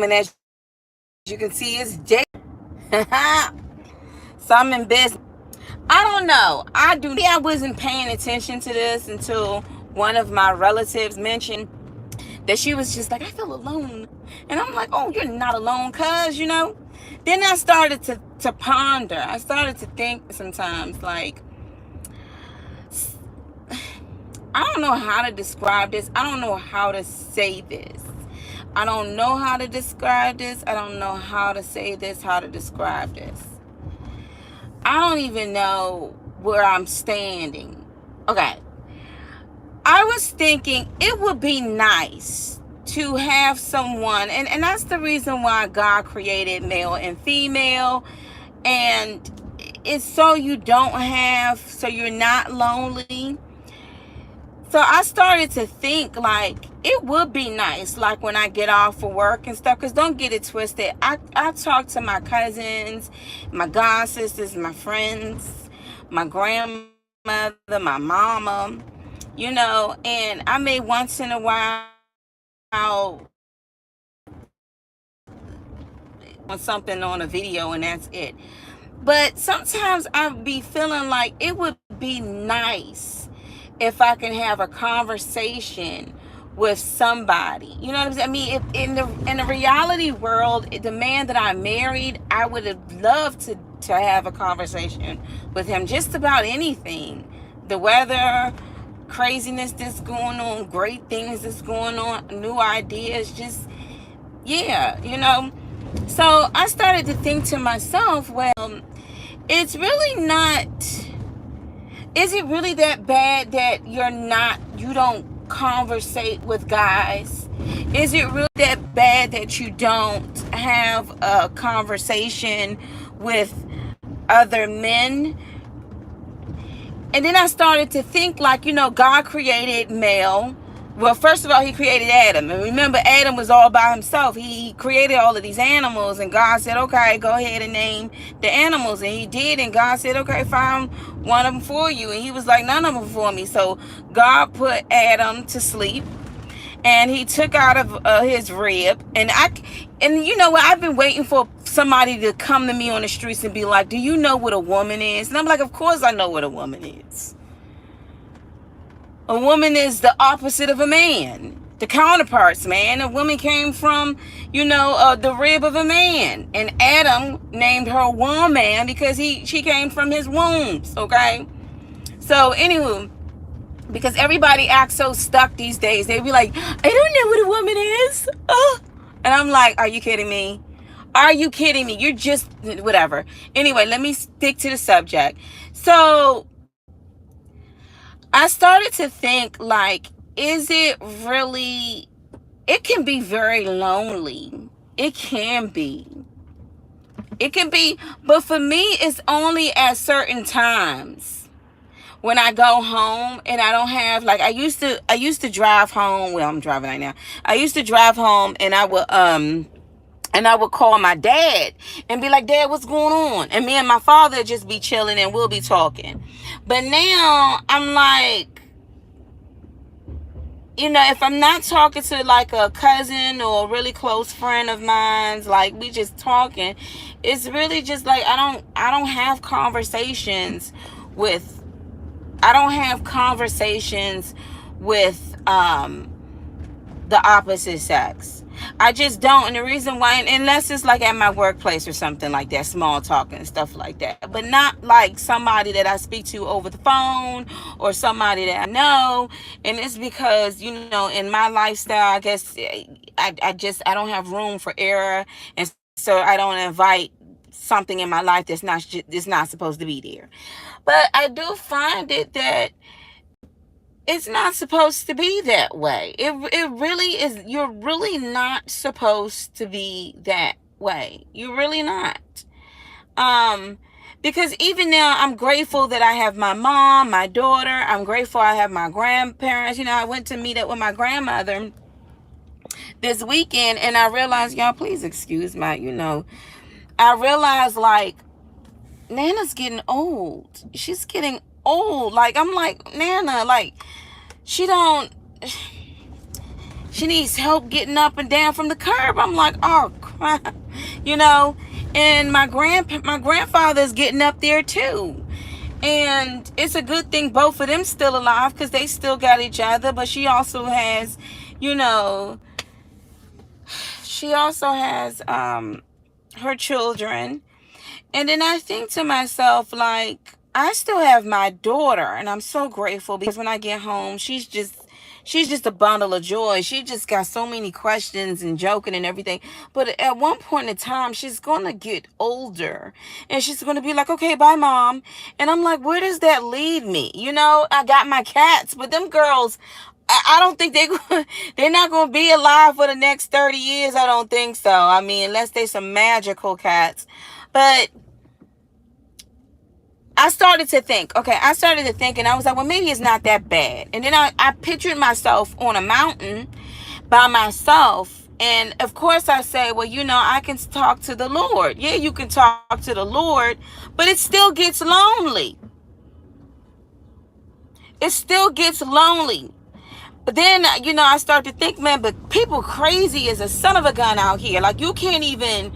and as you can see, it's J. So I'm in business. I don't know. I wasn't paying attention to this until one of my relatives mentioned that she was just like, I feel alone. And I'm like, oh, you're not alone, cuz, Then I started to ponder. I started to think sometimes, like, I don't know how to describe this. I don't know how to say this. I don't know how to describe this. I don't know how to say this, how to describe this. I don't even know where I'm standing. Okay. I was thinking it would be nice to have someone, and that's the reason why God created male and female, and it's so you're not lonely. So I started to think, like, it would be nice, like, when I get off for work and stuff, because don't get it twisted. I talk to my cousins, my god sisters, my friends, my grandmother, my mama, and I may once in a while on something on a video, and that's it. But sometimes I'd be feeling like it would be nice if I can have a conversation with somebody. You know what I'm saying? I mean, if in the reality world, the man that I married, I would have loved to have a conversation with him just about anything. The weather, craziness that's going on, great things that's going on, new ideas, just, yeah, So I started to think to myself, well, it's really not, is it really that bad that you don't conversate with guys? Is it really that bad that you don't have a conversation with other men? And then I started to think, like, God created male. Well, first of all, he created Adam. And remember, Adam was all by himself. He created all of these animals. And God said, okay, go ahead and name the animals. And he did. And God said, okay, find one of them for you. And he was like, none of them for me. So God put Adam to sleep. And he took out of his rib. And you know what? I've been waiting for somebody to come to me on the streets and be like, do you know what a woman is? And I'm like, of course I know what a woman is. A woman is the opposite of a man. The counterparts, man. A woman came from, the rib of a man. And Adam named her woman because she came from his wombs, okay? So, anywho, because everybody acts so stuck these days. They be like, I don't know what a woman is. Oh. And I'm like, are you kidding me? Are you kidding me? You're just, whatever. Anyway, let me stick to the subject. So I started to think, like, is it really, it can be very lonely. It can be. It can be, but for me, it's only at certain times. When I go home and I don't have, like, I used to drive home. Well, I'm driving right now. I used to drive home and I would call my dad and be like, Dad, what's going on? And me and my father just be chilling and we'll be talking. But now I'm like, if I'm not talking to like a cousin or a really close friend of mine, like we just talking, it's really just like I don't have conversations with the opposite sex. I just don't. And the reason why, unless it's like at my workplace or something like that, small talk and stuff like that, but not like somebody that I speak to over the phone or somebody that I know. And it's because, in my lifestyle, I guess I don't have room for error. And so I don't invite something in my life that's not supposed to be there. But I do find it that it's not supposed to be that way. It really is. You're really not supposed to be that way. You're really not. Because even now, I'm grateful that I have my mom, my daughter. I'm grateful I have my grandparents. I went to meet up with my grandmother this weekend, and I realized, y'all, please excuse my, I realized, like, Nana's getting old. She's getting old. Like, I'm like, Nana, like, she's she needs help getting up and down from the curb. I'm like, oh crap, you know. And my grandfather's getting up there too. And it's a good thing both of them still alive, because they still got each other. But she also has, you know, she also has her children. And then I think to myself, like, I still have my daughter, and I'm so grateful, because when I get home, she's just a bundle of joy. She just got so many questions and joking and everything. But at one point in time, she's going to get older, and she's going to be like, okay, bye, Mom. And I'm like, where does that leave me? You know, I got my cats, but them girls, I don't think they're not going to be alive for the next 30 years. I don't think so. I mean, unless they're some magical cats. But I started to think, and I was like, well, maybe it's not that bad. And then I pictured myself on a mountain by myself. And of course I say, well, you know, I can talk to the Lord. Yeah, you can talk to the Lord, but it still gets lonely. It still gets lonely. But then, you know, I start to think, man, but people crazy as a son of a gun out here. Like, you can't even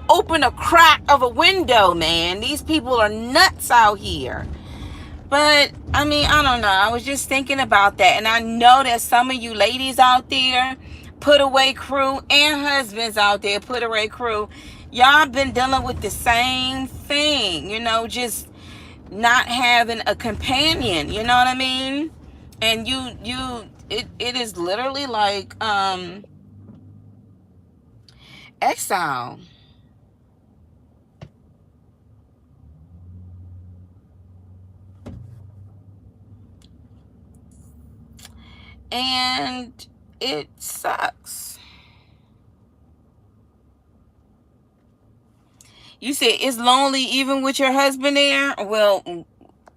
open a crack of a window, man. These people are nuts out here. But, I mean, I don't know. I was just thinking about that. And I know that some of you ladies out there, put away crew, and husbands out there, put away crew, y'all been dealing with the same thing, you know, just not having a companion, you know what I mean? And it is literally like exile. And it sucks. You say it's lonely even with your husband there? Well,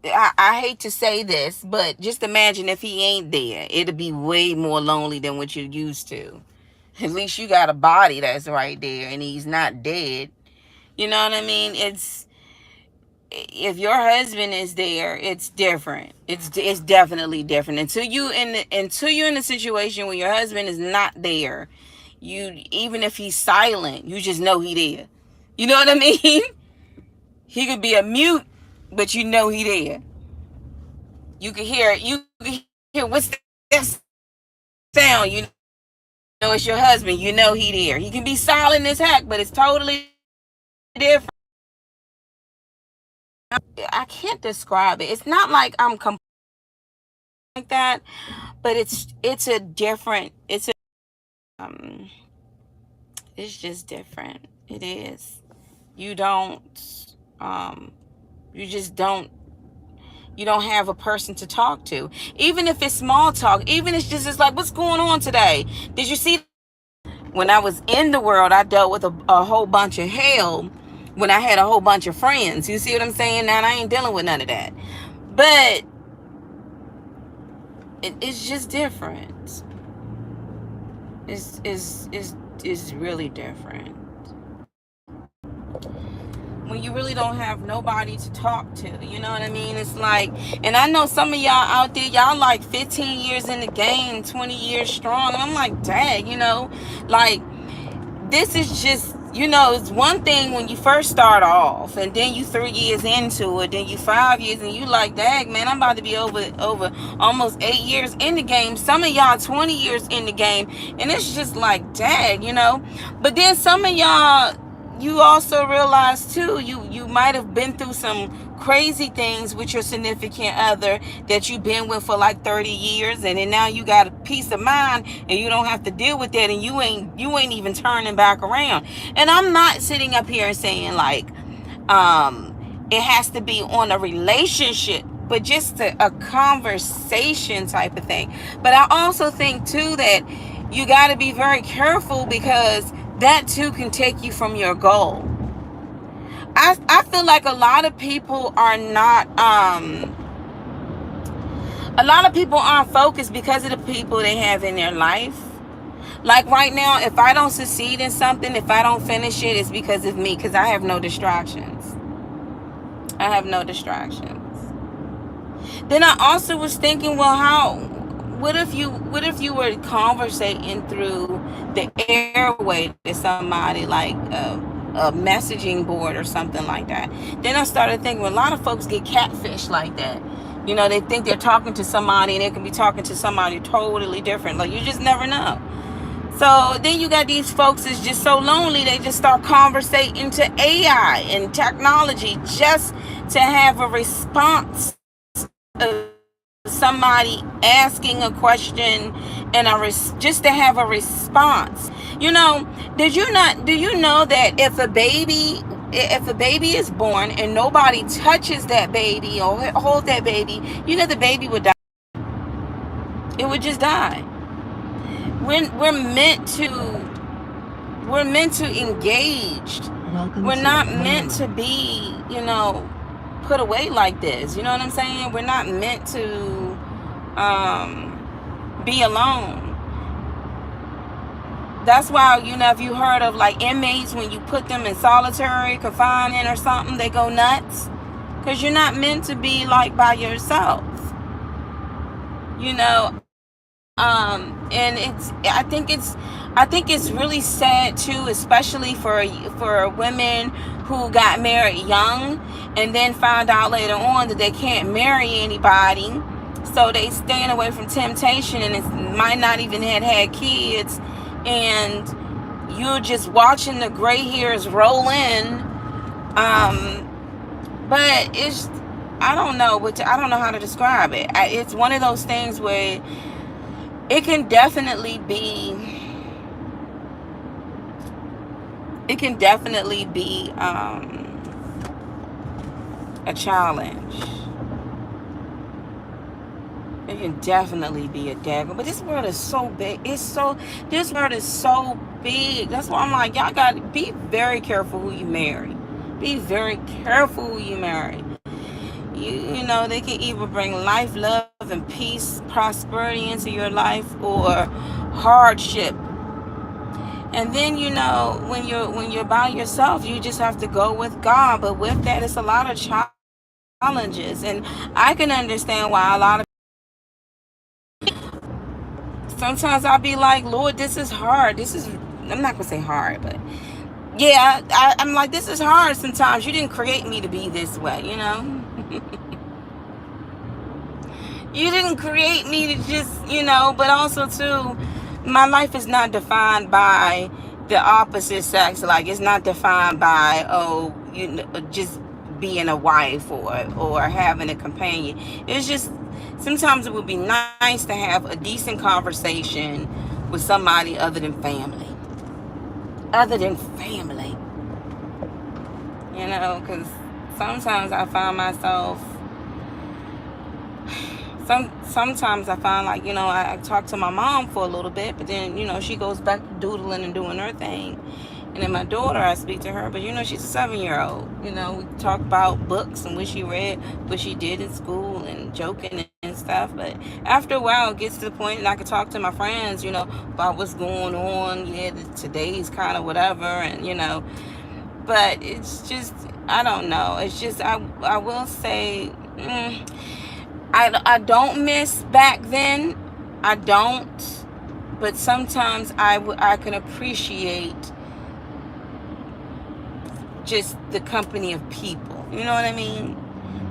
I hate to say this, but just imagine if he ain't there. It'll be way more lonely than what you're used to. At least you got a body that's right there and he's not dead. You know what I mean? If your husband is there, it's different. It's definitely different. Until you're in a situation where your husband is not there, even if he's silent, you just know he there. You know what I mean? He could be a mute, but you know he there. You can hear what's that sound? You know it's your husband. You know he there. He can be silent as heck, but it's totally different. I can't describe it. It's not like I'm like that, but it's a different. It's just different. It is. You don't. You don't have a person to talk to, even if it's small talk, even if it's just like, what's going on today? Did you see? When I was in the world, I dealt with a whole bunch of hell when I had a whole bunch of friends. You see what I'm saying? Now I ain't dealing with none of that, but it's just different. It's really different when you really don't have nobody to talk to. You know what I mean? It's like, and I know some of y'all out there, y'all like 15 years in the game, 20 years strong. I'm like, dang, you know, like, this is just, you know, it's one thing when you first start off, and then you 3 years into it, then you 5 years, and you like, dang, man, I'm about to be over almost 8 years in the game. Some of y'all 20 years in the game, and it's just like, dang, you know. But then some of y'all, you also realize too, you might have been through some crazy things with your significant other that you've been with for like 30 years, and then now you got a peace of mind and you don't have to deal with that, and you ain't even turning back around. And I'm not sitting up here and saying like it has to be on a relationship, but just a conversation type of thing. But I also think too that you got to be very careful, because that too can take you from your goal. I feel like a lot of people are not a lot of people aren't focused because of the people they have in their life. Like right now, if I don't succeed in something, if I don't finish it, it's because of me, because I have no distractions. Then I also was thinking, well, what if you were conversating through the airway to somebody, like a messaging board or something like that? Then I started thinking, well, a lot of folks get catfish like that. They think they're talking to somebody and they can be talking to somebody totally different. Like, you just never know. So then you got these folks that's just so lonely, they just start conversating to AI and technology just to have a response of somebody asking a question, and just to have a response. Do you know that if a baby is born and nobody touches that baby or hold that baby, the baby would die. It would just die. We're meant to engage. We're not meant to be, put away like this. You know what I'm saying? We're not meant to be alone. That's why, if you heard of like inmates, when you put them in solitary confinement or something, they go nuts. Because you're not meant to be like by yourself. And I think it's really sad too, especially for women who got married young and then found out later on that they can't marry anybody, so they staying away from temptation, and it might not even had kids, and you're just watching the gray hairs roll in. But I don't know how to describe it. It's one of those things where it can definitely be a challenge. It can definitely be a dagger. But this world is so big. This world is so big. That's why I'm like, y'all got to be very careful who you marry. Be very careful who you marry. They can either bring life, love, and peace, prosperity into your life, or hardship. And then, when you're by yourself, you just have to go with God. But with that, it's a lot of challenges. And I can understand why a lot of sometimes I'll be like, Lord, this is hard. I'm not going to say hard, but yeah, I'm like, this is hard sometimes. You didn't create me to be this way, You didn't create me to just, but also too, my life is not defined by the opposite sex. Like, it's not defined by, just being a wife or having a companion. It's just, sometimes it would be nice to have a decent conversation with somebody other than family. Because sometimes I find myself, sometimes I find like, I talk to my mom for a little bit, but then, she goes back doodling and doing her thing. And then my daughter, I speak to her, but she's a 7-year-old. We talk about books and what she read, what she did in school, and joking and stuff. But after a while, it gets to the point and I can talk to my friends, about what's going on. Yeah, today's kind of whatever, and but it's just, I don't know. It's just, I will say, I don't miss back then. I don't. But sometimes I can appreciate just the company of people. You know what I mean?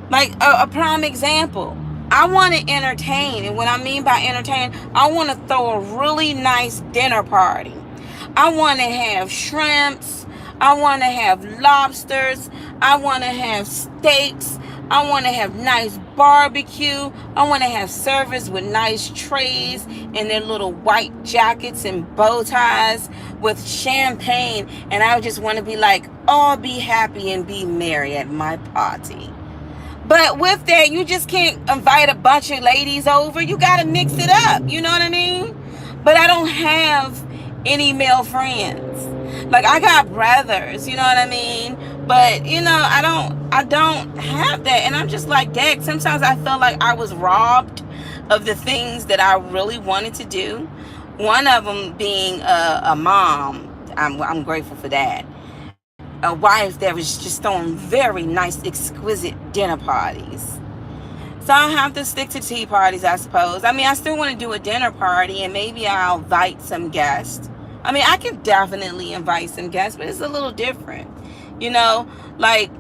Like a prime example. I want to entertain. And what I mean by entertain, I want to throw a really nice dinner party. I want to have shrimps. I want to have lobsters. I want to have steaks. I want to have nice barbecue. I want to have servers with nice trays and their little white jackets and bow ties with champagne. And I just want to be like, all be happy and be merry at my party. But with that, you just can't invite a bunch of ladies over. You got to mix it up. You know what I mean? But I don't have any male friends. Like, I got brothers, you know what I mean? But, I don't have that. And I'm just like, dang, sometimes I felt like I was robbed of the things that I really wanted to do. One of them being a mom. I'm grateful for that. A wife that was just throwing very nice, exquisite dinner parties. So So I'll have to stick to tea parties, I suppose. I mean, I still want to do a dinner party, and maybe I'll invite some guests. I mean, I can definitely invite some guests, but it's a little different. You know, like,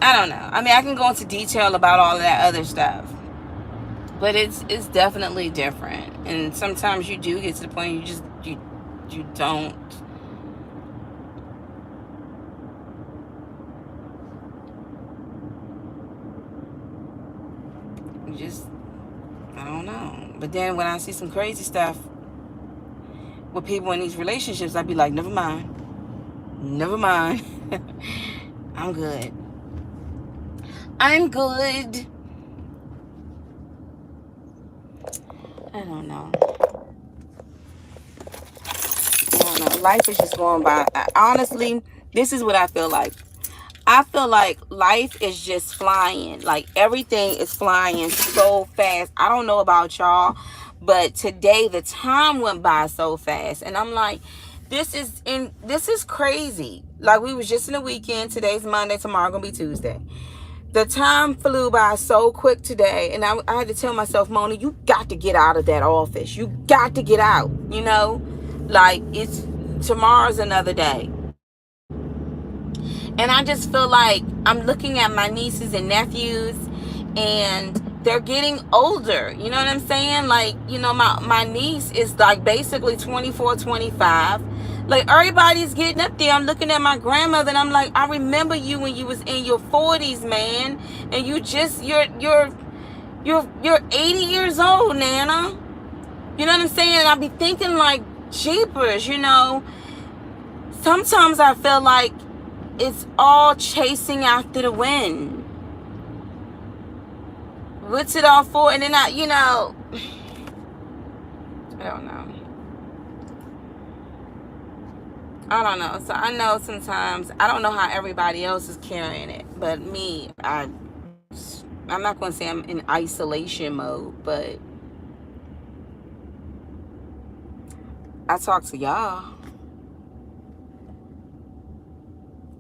I don't know. I mean, I can go into detail about all of that other stuff, but it's definitely different. And sometimes you do get to the point you don't. You just, I don't know. But then when I see some crazy stuff with people in these relationships, I'd be like, never mind. Never mind. I'm good. I'm good. I don't know. I don't know. Life is just going by. Honestly, this is what I feel like. I feel like life is just flying. Like everything is flying so fast. I don't know about y'all, but today the time went by so fast. And I'm like, this is crazy. Like we was just in the weekend. Today's Monday, tomorrow gonna be Tuesday. The time flew by so quick today, and I had to tell myself, Mona, you got to get out of that office. You got to get out, you know? Like, tomorrow's another day. And I just feel like I'm looking at my nieces and nephews, and they're getting older. You know what I'm saying? Like, you know, my niece is like basically 24, 25. Like everybody's getting up there. I'm looking at my grandmother and I'm like, I remember you when you was in your 40s, man. And you're 80 years old, Nana. You know what I'm saying? I be thinking like, jeepers, you know. Sometimes I feel like it's all chasing after the wind. What's it all for? And then I don't know. I don't know. So I know sometimes, I don't know how everybody else is carrying it. But me, I'm not going to say I'm in isolation mode, but I talk to y'all.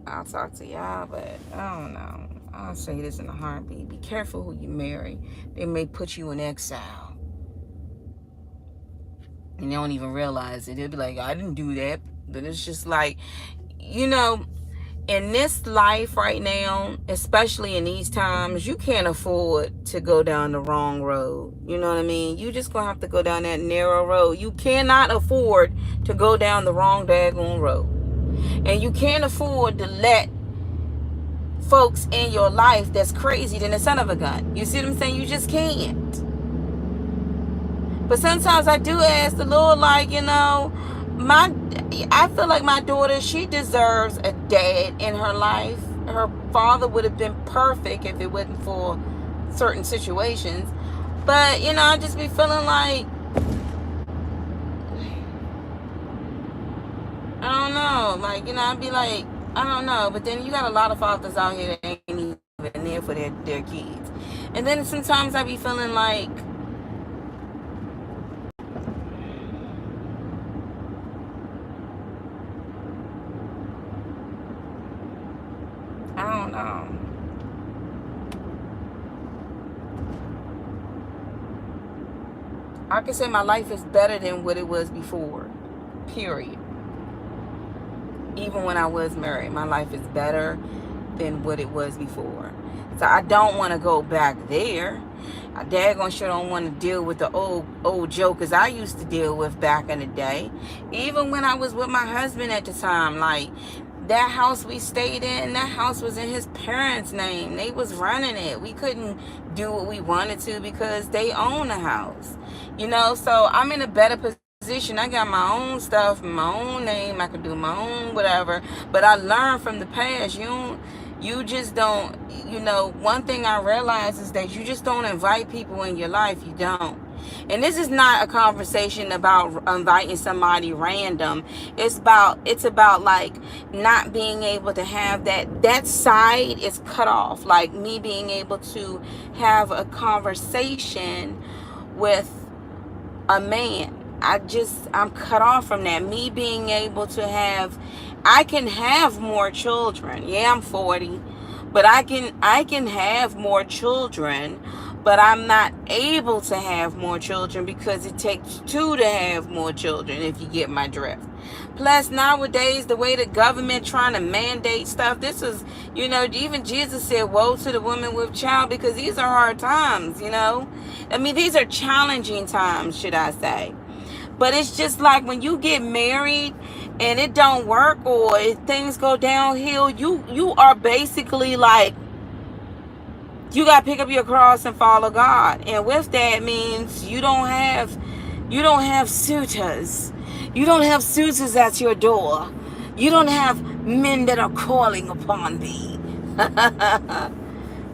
I'll talk to y'all, but I don't know. I'll say this in a heartbeat. Be careful who you marry. They may put you in exile. And they don't even realize it. They'll be like, I didn't do that. But it's just like, you know, in this life right now, especially in these times, you can't afford to go down the wrong road. You know what I mean? You just gonna have to go down that narrow road. You cannot afford to go down the wrong daggone road. And you can't afford to let folks in your life that's crazy than the son of a gun. You see what I'm saying? You just can't. But sometimes I do ask the Lord, like, you know, I feel like my daughter, she deserves a dad in her life. Her father would have been perfect if it wasn't for certain situations. But, you know, I just be feeling like, I don't know. Like, you know, I'd be like, I don't know. But then you got a lot of fathers out here that ain't even there for their kids. And then sometimes I be feeling like, I don't know. I can say my life is better than what it was before. Period. Even when I was married, my life is better than what it was before. So I don't want to go back there. I daggone sure don't want to deal with the old jokers I used to deal with back in the day. Even when I was with my husband at the time, like, that house we stayed in, that house was in his parents' name. They was running it. We couldn't do what we wanted to because they own the house. You know, so I'm in a better position. I got my own stuff, my own name. I can do my own whatever. But I learned from the past. You just don't, you know, one thing I realize is that you just don't invite people in your life. You don't. And this is not a conversation about inviting somebody random. It's about like not being able to have that side is cut off. Like me being able to have a conversation with a man. I'm cut off from that. Me being able to I can have more children. Yeah, I'm 40. But I can have more children, but I'm not able to have more children because it takes two to have more children, if you get my drift. Plus nowadays, the way the government trying to mandate stuff, this is, even Jesus said, woe to the woman with child, because these are hard times, I mean, these are challenging times, should I say. But it's just like when you get married and it don't work, or if things go downhill, you are basically like, you got to pick up your cross and follow God. And with that means you don't have suitors. You don't have suitors at your door. You don't have men that are calling upon thee.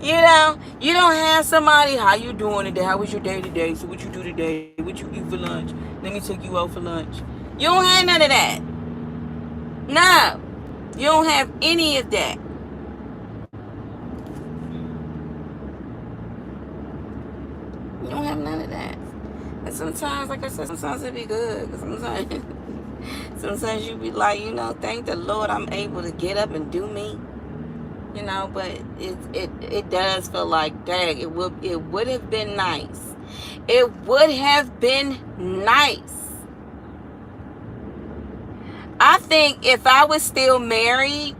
You don't have somebody, how you doing today? How was your day today? So what you do today? What you eat for lunch? Let me take you out for lunch. You don't have none of that. No. You don't have any of that. You don't have none of that. And sometimes, like I said, sometimes it be good. Sometimes you be like, thank the Lord I'm able to get up and do me. But it does feel like, dang, it would have been nice. It would have been nice. I think if I was still married,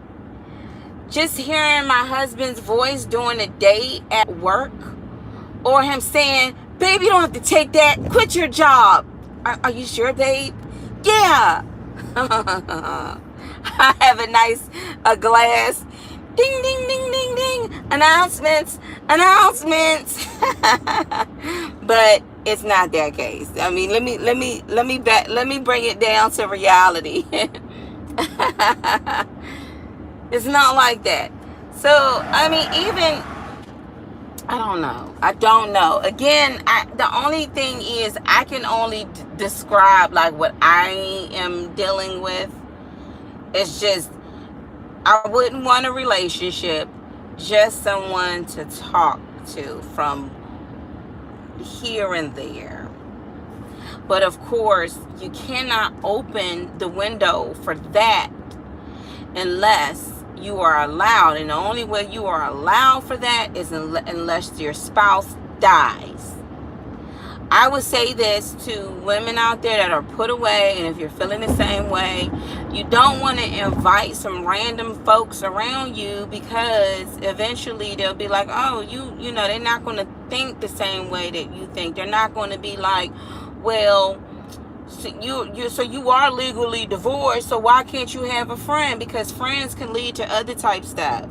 just hearing my husband's voice during the day at work, or him saying, babe, you don't have to take that. Quit your job. Are you sure, babe? Yeah. I have a glass. Ding, ding, ding, ding, ding. Announcements. But it's not that case. I mean, let me bring it down to reality. It's not like that. So, I mean, even, I don't know. Again, the only thing is I can only describe like what I am dealing with. It's just, I wouldn't want a relationship, just someone to talk to from here and there. But of course, you cannot open the window for that unless you are allowed. And the only way you are allowed for that is unless your spouse dies. I would say this to women out there that are put away, and if you're feeling the same way, you don't want to invite some random folks around you, because eventually they'll be like, oh, they're not going to think the same way that you think. They're not going to be like, well, so you are legally divorced, so why can't you have a friend? Because friends can lead to other type stuff.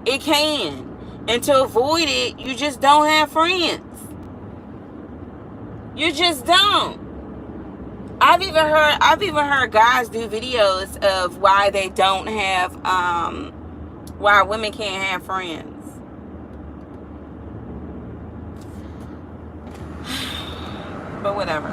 It can. And to avoid it, you just don't have friends. You just don't. I've even heard guys do videos of why they don't have why women can't have friends. But whatever.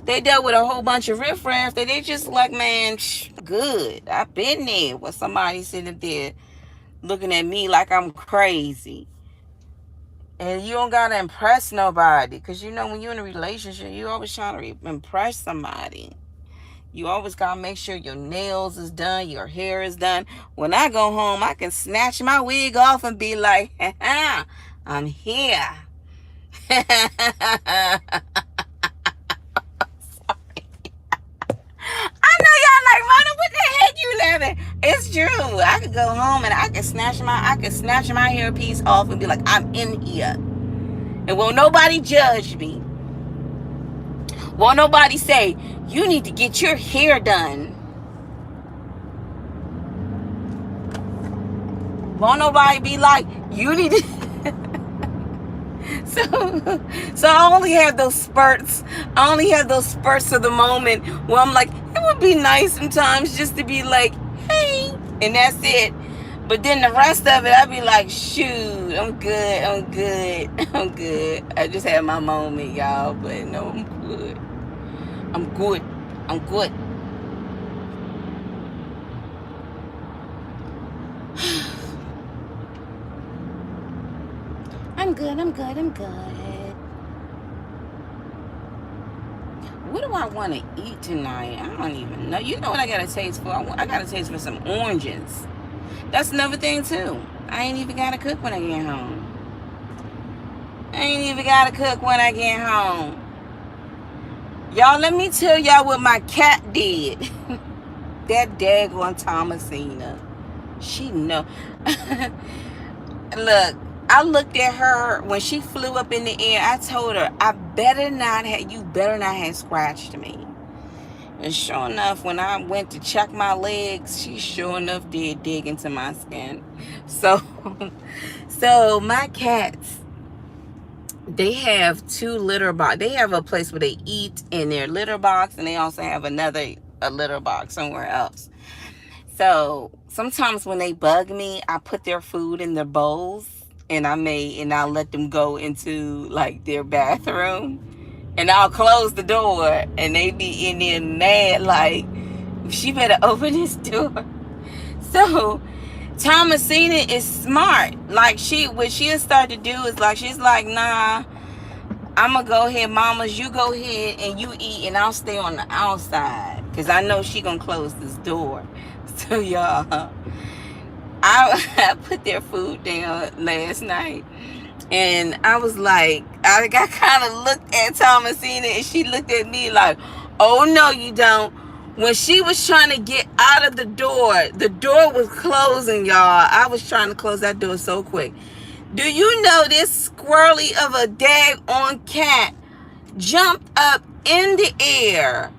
They dealt with a whole bunch of riffraff that they just like, man, good. I've been there with somebody sitting there looking at me like I'm crazy. And you don't gotta impress nobody, because when you're in a relationship, you always trying to impress somebody. You always gotta make sure your nails is done, your hair is done. When I go home, I can snatch my wig off and be like, I'm here. I know y'all like, Mona, what the heck you laughing? It's true. I could go home and I could snatch my hairpiece off and be like, I'm in here. And won't nobody judge me. Won't nobody say, you need to get your hair done. Won't nobody be like, you need to... So I only have those spurts. Of the moment where I'm like, it would be nice sometimes just to be like, hey, and that's it. But then the rest of it, I'd be like, shoot, I'm good. I just had my moment, y'all, but no, I'm good. I'm good. I'm good. What do I want to eat tonight? I don't even know. You know what I got a taste for? I got a taste for some oranges. That's another thing too. I ain't even got to cook when I get home. I ain't even got to cook when I get home. Y'all, let me tell y'all what my cat did. That daggone Thomasina. She know. Look, I looked at her when she flew up in the air. I told her, you better not have scratched me. And sure enough, when I went to check my legs, she sure enough did dig into my skin. So, so my cats, they have 2 litter box. They have a place where they eat in their litter box, and they also have a litter box somewhere else. So sometimes when they bug me, I put their food in their bowls, and I'll let them go into like their bathroom, and I'll close the door, and they be in there mad like, she better open this door. So Thomasina is smart. Like what she'll start to do is like, she's like, nah, I'm gonna go ahead, mamas, you go ahead and you eat, and I'll stay on the outside, because I know she gonna close this door. So y'all, I put their food down last night, and I was like, I kind of looked at Thomasina, and she looked at me like, oh no you don't. When she was trying to get out of the door was closing, y'all. I was trying to close that door so quick. Do you know this squirrely of a daggone cat jumped up in the air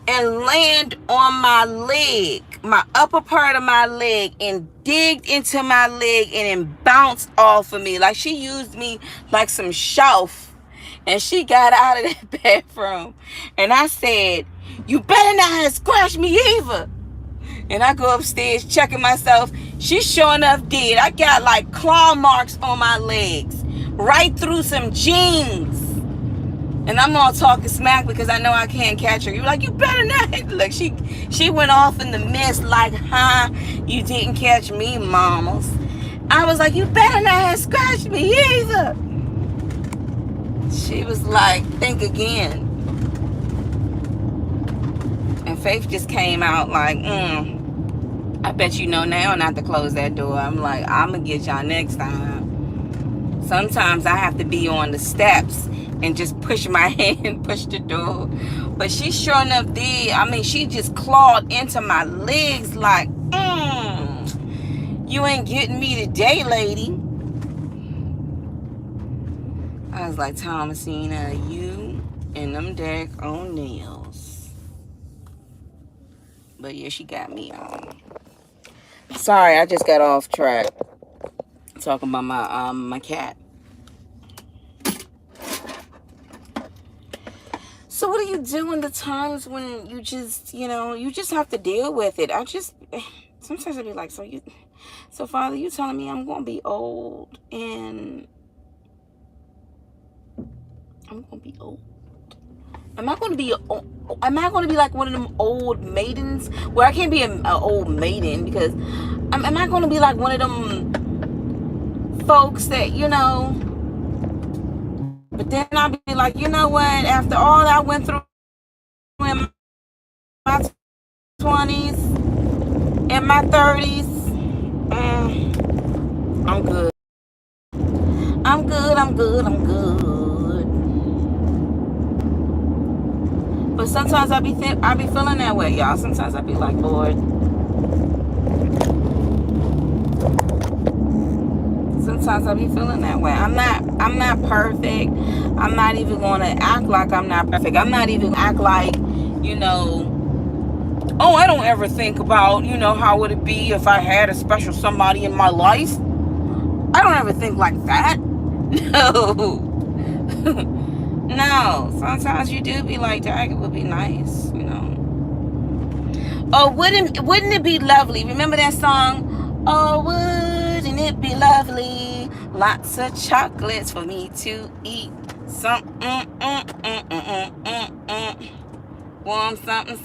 and landed on my leg, my upper part of my leg, and digged into my leg and then bounced off of me. Like she used me like some shelf, and she got out of that bathroom. And I said, you better not have scratched me either. And I go upstairs checking myself. She sure enough did. I got like claw marks on my legs, right through some jeans. And I'm all talking smack because I know I can't catch her. You're like, you better not. Look, she went off in the mist like, huh? You didn't catch me, mamas. I was like, you better not have scratched me either. She was like, think again. And Faith just came out like, I bet you know now not to close that door. I'm like, I'm going to get y'all next time. Sometimes I have to be on the steps and just push my hand, push the door. But she sure enough did. I mean, she just clawed into my legs like, you ain't getting me today, lady. I was like, Thomasina, you and them daggone nails. But yeah, she got me on. Sorry, I just got off track talking about my cat. So what do you do in the times when you just, you just have to deal with it? Sometimes I'd be like, so Father, you telling me I'm going to be old, and I'm going to be old? Am I going to be like one of them old maidens? Well, I can't be an old maiden, because am I going to be like one of them folks that, but then I'll be like, you know what? After all I went through in my 20s, in my 30s, I'm good. I'm good. But sometimes I be feeling that way, y'all. Sometimes I be like, Lord. Sometimes I be feeling that way. I'm not perfect. I'm not even going to act like I'm not perfect. I'm not even act like, oh, I don't ever think about, how would it be if I had a special somebody in my life. I don't ever think like that. No. No. Sometimes you do be like, dang, it would be nice, Oh, wouldn't it be lovely? Remember that song? Oh, wouldn't it be lovely? Lots of chocolates for me to eat. Some warm something.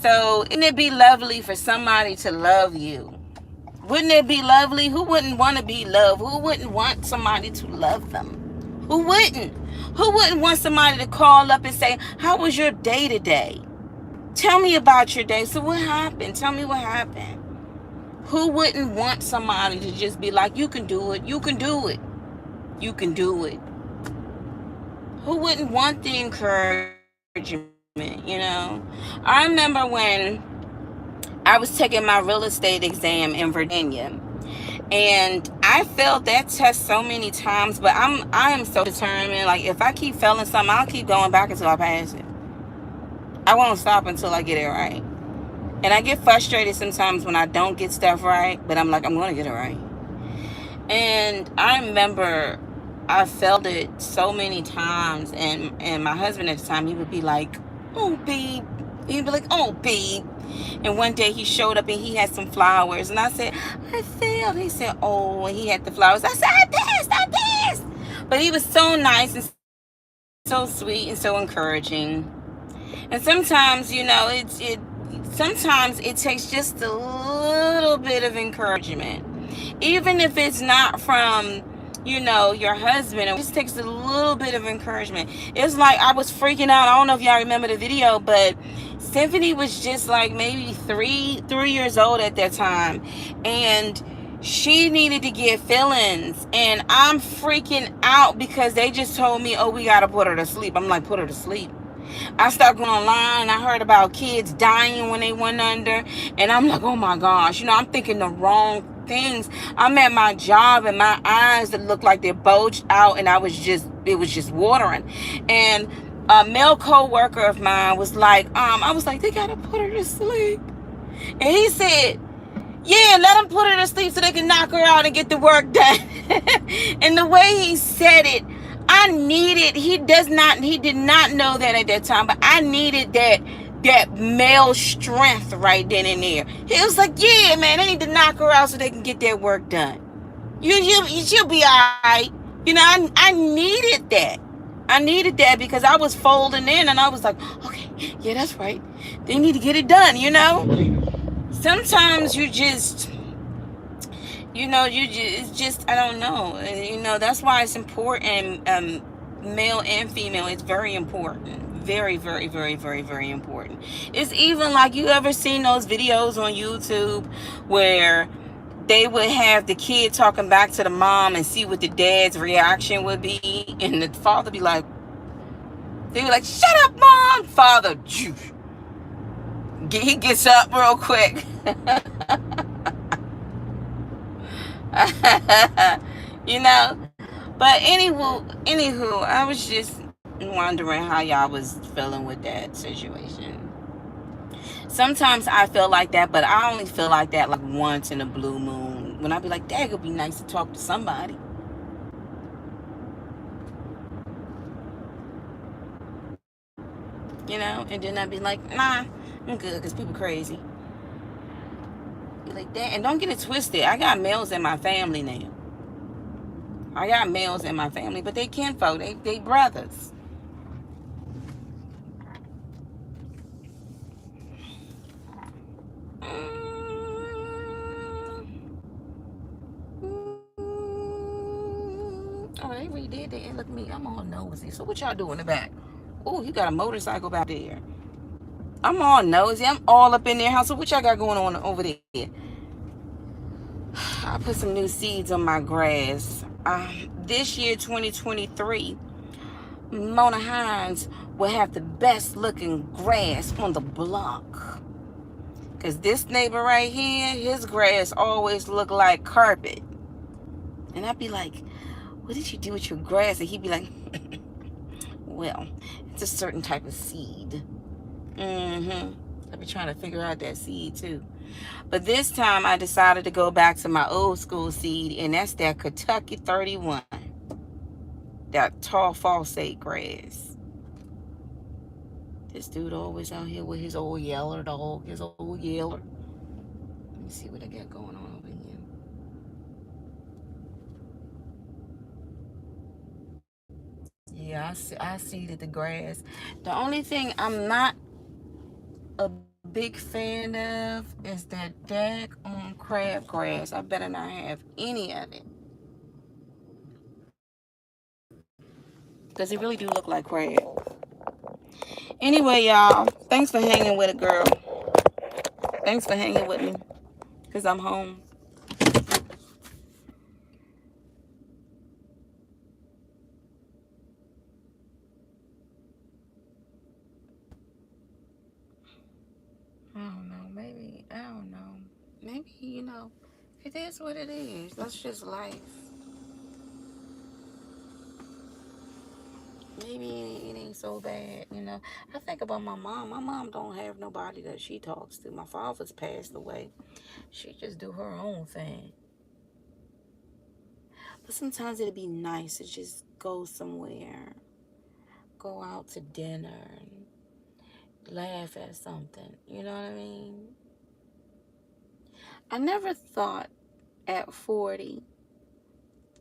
So, wouldn't it be lovely for somebody to love you? Wouldn't it be lovely? Who wouldn't want to be loved? Who wouldn't want somebody to love them? Who wouldn't? Who wouldn't want somebody to call up and say, how was your day today? Tell me about your day. So what happened? Tell me what happened. Who wouldn't want somebody to just be like, you can do it, you can do it, you can do it? Who wouldn't want the encouragement, you know? I remember when I was taking my real estate exam in Virginia, and I failed that test so many times, but I am so determined. Like, if I keep failing something, I'll keep going back until I pass it. I won't stop until I get it right. And I get frustrated sometimes when I don't get stuff right, but I'm like, I'm going to get it right. And I remember I failed it so many times, and my husband at the time, he would be like, oh, babe. He'd be like, oh, babe. And one day he showed up and he had some flowers. And I said, I failed. He said, oh, and he had the flowers. I said, I passed. But he was so nice and so sweet and so encouraging. And sometimes, you know, sometimes it takes just a little bit of encouragement. Even if it's not from, you know, your husband, it just takes a little bit of encouragement. It's like I was freaking out. I don't know if y'all remember the video, but Symphony was just like maybe three years old at that time, and she needed to get fillings, and I'm freaking out because they just told me, oh, we gotta put her to sleep. I'm like, put her to sleep? I started going online and I heard about kids dying when they went under, and I'm like, oh my gosh, you know, I'm thinking the wrong things. I'm at my job and my eyes that look like they're bulged out, and it was just watering. And a male co-worker of mine was like, I was like, they gotta put her to sleep. And he said, yeah, let them put her to sleep so they can knock her out and get the work done. And the way he said it, he did not know that at that time, but I needed that male strength right then and there. He was like, yeah, man, they need to knock her out so they can get their work done. She'll be all right. You know, I needed that. I needed that because I was folding in and I was like, okay, yeah, that's right. They need to get it done, you know? Sometimes you just, you know, it's just, I don't know. You know, that's why it's important, male and female. It's very important. Very, very, very, very, very important. It's even like, you ever seen those videos on YouTube where they would have the kid talking back to the mom and see what the dad's reaction would be, and the father be like, they be like, shut up, mom. Father, he gets up real quick. You know. But anywho, I was just wondering how y'all was feeling with that situation. Sometimes I feel like that, but I only feel like that like once in a blue moon, when I be like, dang, it'd be nice to talk to somebody. You know, and then I'd be like, nah, I'm good, because people crazy. Be like that. And don't get it twisted, I got males in my family now. I got males in my family, but they kinfolk, they brothers. Oh, they redid that. Look at me, I'm all nosy. So what y'all do in the back? Oh, you got a motorcycle back there. I'm all nosy. I'm all up in their house. So what y'all got going on over there? I put some new seeds on my grass. This year, 2023, Mona Hines will have the best looking grass on the block. Because this neighbor right here, his grass always look like carpet. And I'd be like, what did you do with your grass? And he'd be like, well, it's a certain type of seed. I'd be trying to figure out that seed too. But this time I decided to go back to my old school seed, and that's that Kentucky 31. That tall falsate grass. This dude always out here with his old yeller dog, his old yeller. Let me see what I got going on over here. Yeah, I seeded the grass. The only thing I'm not a big fan of is that daggone crabgrass. I better not have any of it. Because it really do look like crab. Anyway, y'all, thanks for hanging with it, girl. Thanks for hanging with me. Because I'm home. I don't know. Maybe, I don't know. Maybe, it is what it is. That's just life. Maybe it ain't so bad. I think about my mom. My mom don't have nobody that she talks to. My father's passed away. She just do her own thing. But sometimes it'd be nice to just go somewhere, go out to dinner and laugh at something. You know what I mean? I never thought at 40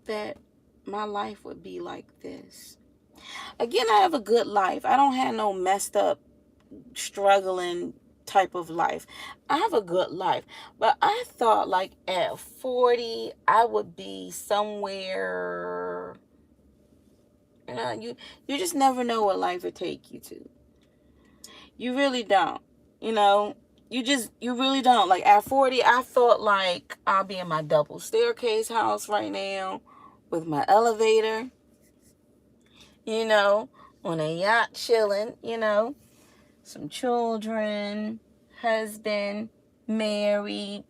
that my life would be like this. Again, I have a good life. I don't have no messed up, struggling type of life. I have a good life. But I thought like at 40 I would be somewhere. You just never know what life would take you to. You really don't. You know, you really don't. Like at 40, I thought like I'll be in my double staircase house right now with my elevator, you know, on a yacht chilling, some children, husband, married,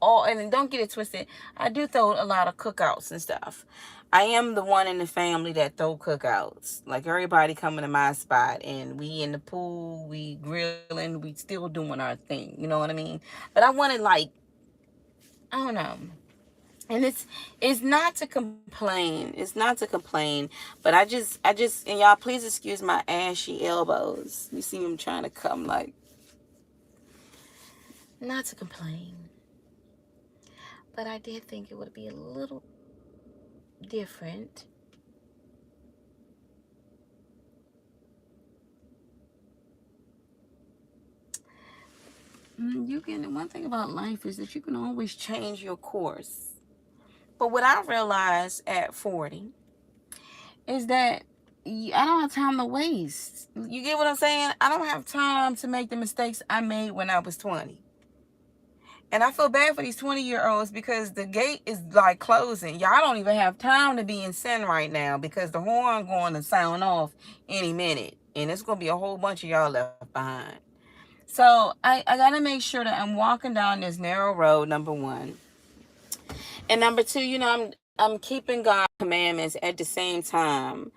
all. And don't get it twisted, I do throw a lot of cookouts and stuff. I am the one in the family that throw cookouts. Like everybody coming to my spot and we in the pool, we grilling, we still doing our thing. You know what I mean? But I wanted like, I don't know. And it's not to complain. It's not to complain. But I just and y'all please excuse my ashy elbows. You see them trying to come like, not to complain. But I did think it would be a little different. One thing about life is that you can always change your course. But what I realized at 40 is that I don't have time to waste. You get what I'm saying? I don't have time to make the mistakes I made when I was 20. And I feel bad for these 20-year-olds because the gate is like closing. Y'all don't even have time to be in sin right now because the horn going to sound off any minute. And it's going to be a whole bunch of y'all left behind. So I got to make sure that I'm walking down this narrow road, number one. And number two, I'm keeping God's commandments at the same time.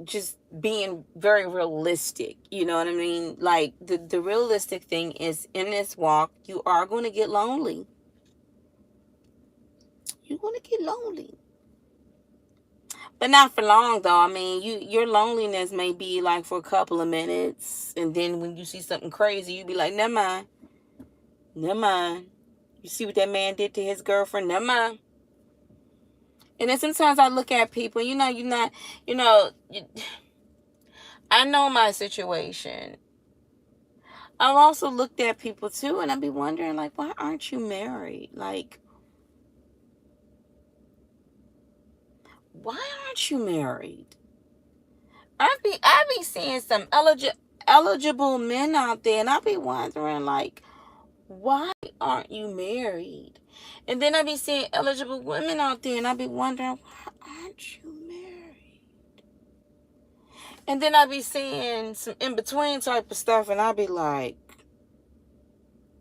Just being very realistic. You know what I mean? Like the realistic thing is in this walk, you are going to get lonely. You're going to get lonely. But not for long though. I mean, your loneliness may be like for a couple of minutes, and then when you see something crazy, you be like, never mind. Never mind. You see what that man did to his girlfriend? Never mind. And then sometimes I look at people, you're not, I know my situation. I've also looked at people too, and I'd be wondering, like, why aren't you married? Like, why aren't you married? I be seeing some eligible men out there, and I be wondering, like, why aren't you married? And then I be seeing eligible women out there, and I be wondering, why aren't you married? And then I be seeing some in between type of stuff, and I be like,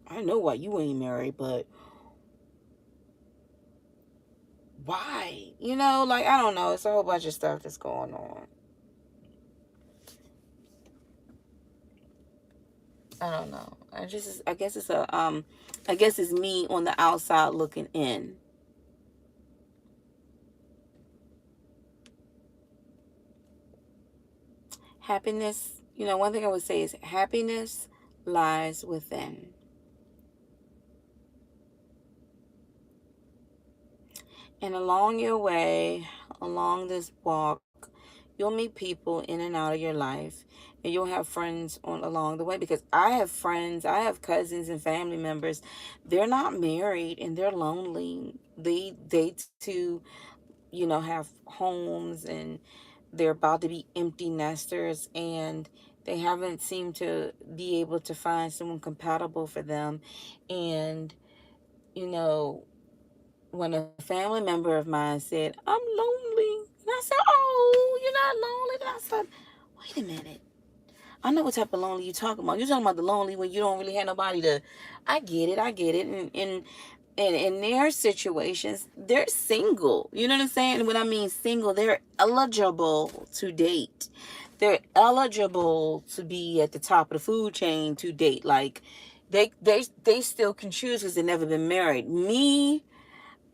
I know why you ain't married, but why? Like, I don't know. It's a whole bunch of stuff that's going on. I don't know. I guess it's me on the outside looking in. Happiness, one thing I would say is happiness lies within. And along your way, along this walk, you'll meet people in and out of your life, and you'll have friends along the way. Because I have friends, I have cousins and family members. They're not married and they're lonely. They too, have homes and they're about to be empty nesters, and they haven't seemed to be able to find someone compatible for them. And, you know, when a family member of mine said, I'm lonely. And I said, oh, you're not lonely. And I said, wait a minute. I know what type of lonely you're talking about. You're talking about the lonely when you don't really have nobody to. I get it. I get it. And in their situations, they're single. You know what I'm saying? And when I mean single, they're eligible to date. They're eligible to be at the top of the food chain to date. Like they still can choose because they've never been married. Me,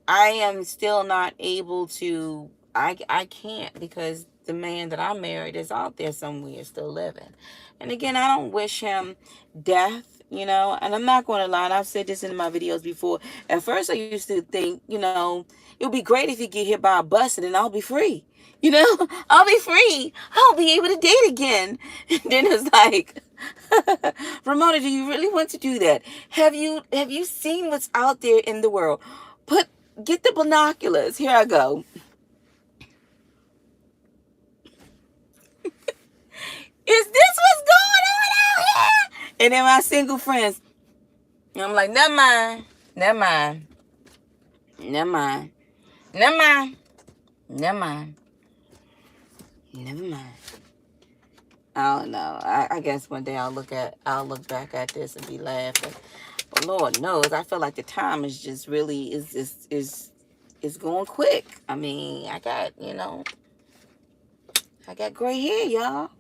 I am still not able to. I can't, because the man that I married is out there somewhere still living. And again, I don't wish him death, you know. And I'm not going to lie, and I've said this in my videos before. At first, I used to think, you know, it would be great if he get hit by a bus and then I'll be free. You know, I'll be free. I'll be able to date again. And then it's like, Ramona, do you really want to do that? Have you seen what's out there in the world? Get the binoculars. Here I go. Is this what's going on out here? And then my single friends, I'm like, never mind, never mind, never mind, never mind, never mind, never mind. I don't know. I guess one day I'll look back at this and be laughing. But Lord knows, I feel like the time is just really is going quick. I mean, I got gray hair, y'all.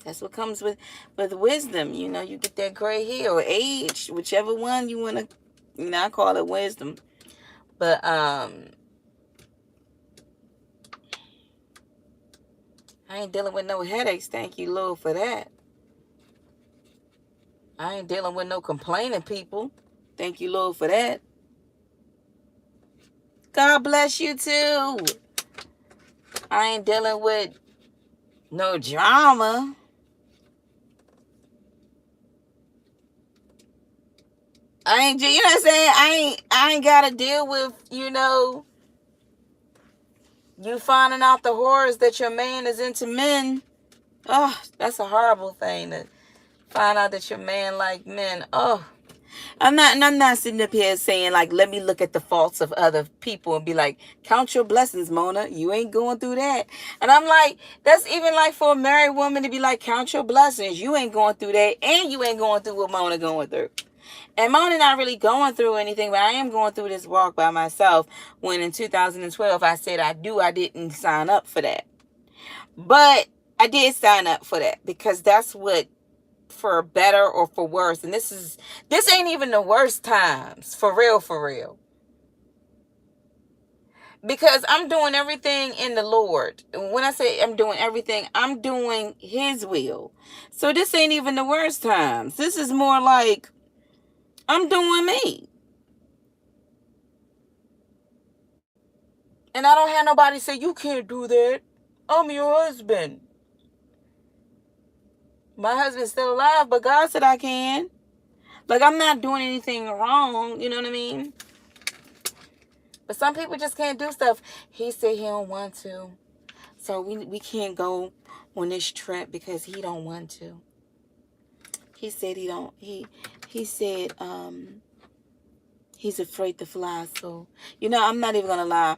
That's what comes with wisdom. You know, you get that gray hair or age, whichever one you want to, I call it wisdom. But I ain't dealing with no headaches. Thank you, Lord, for that. I ain't dealing with no complaining people. Thank you, Lord, for that. God bless you too. I ain't dealing with no drama. I ain't, you know what I'm saying? I ain't got to deal with, you finding out the horrors that your man is into men. Oh, that's a horrible thing, to find out that your man like men. Oh, I'm not sitting up here saying, like, let me look at the faults of other people and be like, count your blessings, Mona. You ain't going through that. And I'm like, that's even like for a married woman to be like, count your blessings. You ain't going through that, and you ain't going through what Mona going through. And Mona not really going through anything, but I am going through this walk by myself. When in 2012 I said I didn't sign up for that. But I did sign up for that, because that's what, for better or for worse. And this ain't even the worst times, for real. Because I'm doing everything in the Lord. When I say I'm doing everything, I'm doing His will. So this ain't even the worst times. This is more like I'm doing me. And I don't have nobody say, you can't do that. I'm your husband. My husband's still alive, but God said I can. Like, I'm not doing anything wrong. You know what I mean? But some people just can't do stuff. He said he don't want to. So we can't go on this trip because he don't want to. He said he said he's afraid to fly. So, I'm not even going to lie.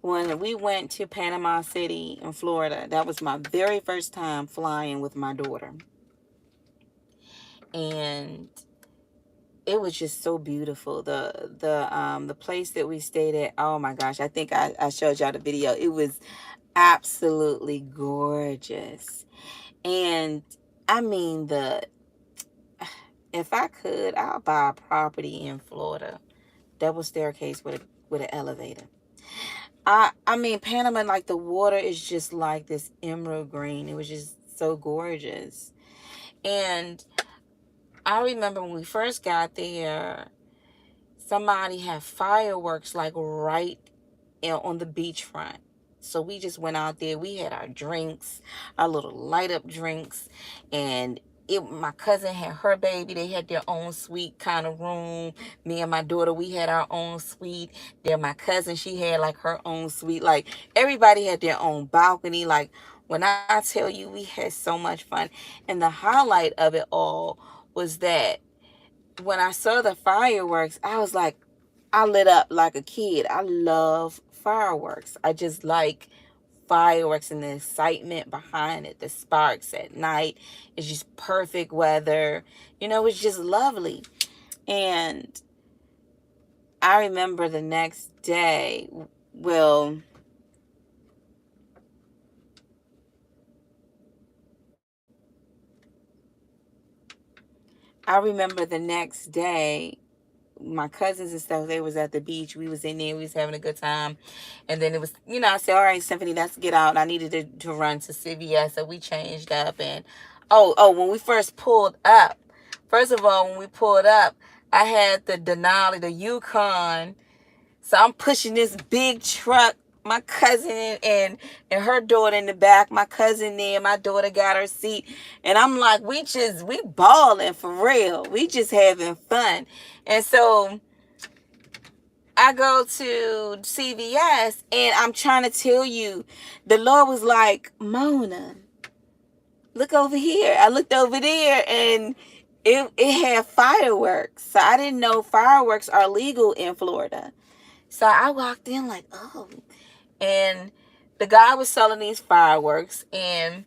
When we went to Panama City in Florida, that was my very first time flying with my daughter. And it was just so beautiful. The place that we stayed at, oh my gosh, I think I showed y'all the video. It was absolutely gorgeous. And I mean, if I could, I'll buy a property in Florida, double staircase with an elevator. I mean, Panama, like, the water is just like this emerald green. It was just so gorgeous. And I remember when we first got there, somebody had fireworks like right on the beachfront. So we just went out there. We had our drinks, our little light up drinks, and my cousin had her baby. They had their own suite kind of room. Me and my daughter, we had our own suite. Then my cousin, she had like her own suite. Like, everybody had their own balcony. Like, When I tell you we had so much fun, and the highlight of it all was that when I saw the fireworks, I was like, I lit up like a kid. I love fireworks. I just like fireworks and the excitement behind it, the sparks at night. It's just perfect weather. It's just lovely. And I remember the next day, well, I remember the next day, my cousins and stuff, they was at the beach. We was in there. We was having a good time. And then it was, I said, all right, Symphony, let's get out. I needed to run to CVS. So we changed up. And, when we first pulled up, first of all, when we pulled up, I had the Denali, the Yukon. So I'm pushing this big truck. My cousin and her daughter in the back. My cousin there. My daughter got her seat. And I'm like, we balling for real. We just having fun. And so I go to CVS and I'm trying to tell you, the Lord was like, Mona, look over here. I looked over there and it had fireworks. So I didn't know fireworks are legal in Florida. So I walked in like, oh. And the guy was selling these fireworks, and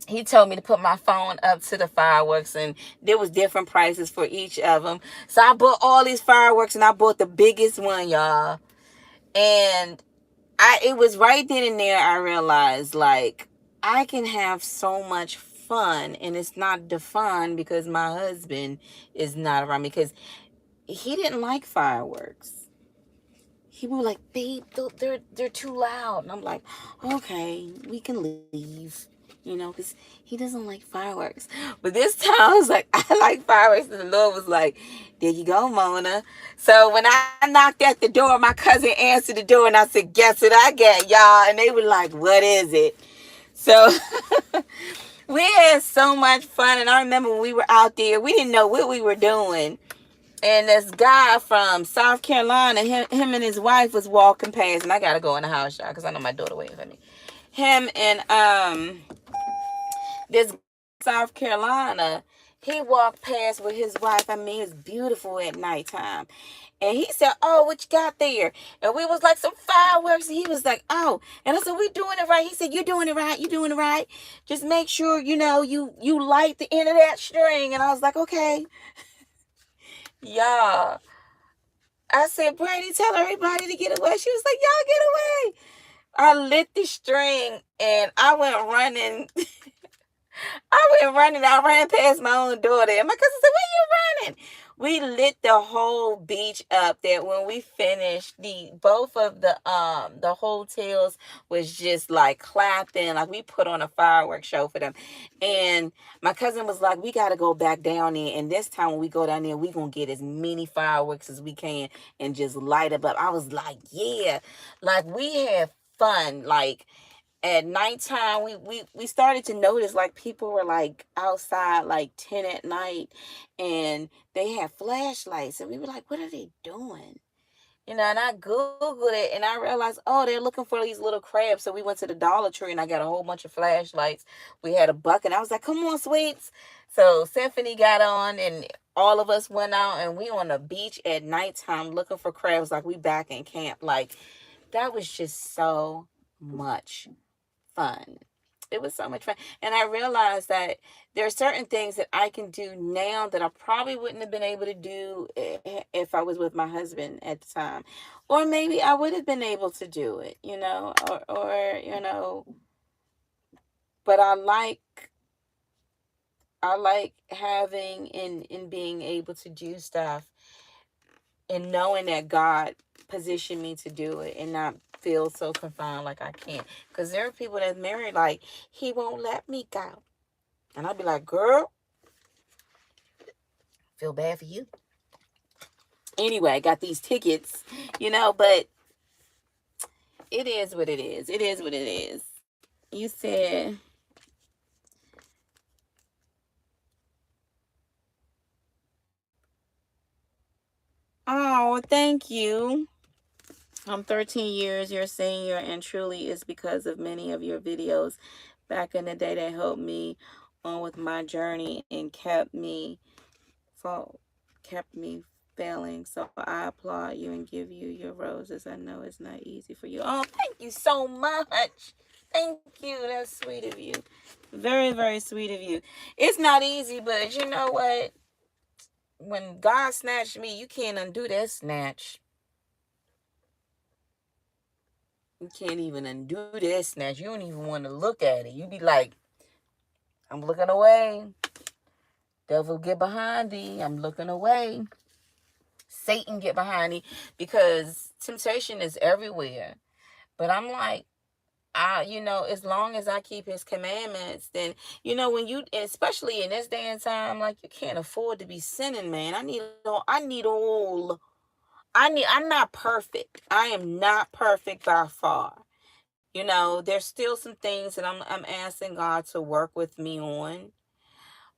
he told me to put my phone up to the fireworks, and there was different prices for each of them. So I bought all these fireworks, and I bought the biggest one, y'all. And it was right then and there I realized, like, I can have so much fun, and it's not the fun because my husband is not around me, because he didn't like fireworks. He was like, babe, they're too loud. And I'm like, okay, we can leave, because he doesn't like fireworks. But this time I was like, I like fireworks. And the Lord was like, there you go, Mona. So when I knocked at the door, my cousin answered the door and I said, guess what I got, y'all? And they were like, what is it? So we had so much fun. And I remember when we were out there, we didn't know what we were doing. And this guy from South Carolina, him and his wife was walking past, and I gotta go in the house, y'all, because I know my daughter waiting for me. Him and this South Carolina, he walked past with his wife. I mean, it's beautiful at nighttime. And he said, oh, what you got there? And we was like, some fireworks. And he was like, oh. And I said, we doing it right. He said, you're doing it right. You're doing it right. Just make sure, you light the end of that string. And I was like, okay. Y'all. I said, Brandy, tell everybody to get away. She was like, y'all get away. I lit the string and I went running. I ran past my own daughter. And my cousin said, where you running? We lit the whole beach up. That when we finished, both of the hotels was just like clapping. Like we put on a fireworks show for them. And my cousin was like, we gotta go back down there. And this time when we go down there, we gonna get as many fireworks as we can and just light them up. I was like, yeah. Like we had fun. Like at nighttime, we started to notice like people were like outside like 10 at night, and they had flashlights, and we were like, what are they doing? And I Googled it and I realized, oh, they're looking for these little crabs. So we went to the Dollar Tree and I got a whole bunch of flashlights. We had a bucket. I was like, come on, sweets. So Symphony got on and all of us went out and we on the beach at nighttime looking for crabs like we back in camp. Like that was just so much fun. It was so much fun. And I realized that there are certain things that I can do now that I probably wouldn't have been able to do if I was with my husband at the time. Or maybe I would have been able to do it, or but I like having and being able to do stuff and knowing that God positioned me to do it and not feel so confined like I can't. Because there are people that's married, like, he won't let me go. And I'll be like, girl, feel bad for you. Anyway, I got these tickets, but it is what it is. It is what it is. You said, oh, thank you. I'm 13 years your senior, and truly is because of many of your videos. back in the day that helped me on with my journey and fall, kept me failing. So I applaud you and give you your roses. I know it's not easy for you. Oh, thank you so much. Thank you. That's sweet of you. Very, very sweet of you. It's not easy, but you know what? When God snatched me, you can't undo that snatch. You can't even undo that snatch. You don't even want to look at it. You be like, I'm looking away. Devil, get behind thee. I'm looking away. Satan, get behind thee. Because temptation is everywhere. But I'm like, as long as I keep his commandments, then, when you, especially in this day and time, like, you can't afford to be sinning, man. I'm not perfect. I am not perfect by far. There's still some things that I'm asking God to work with me on.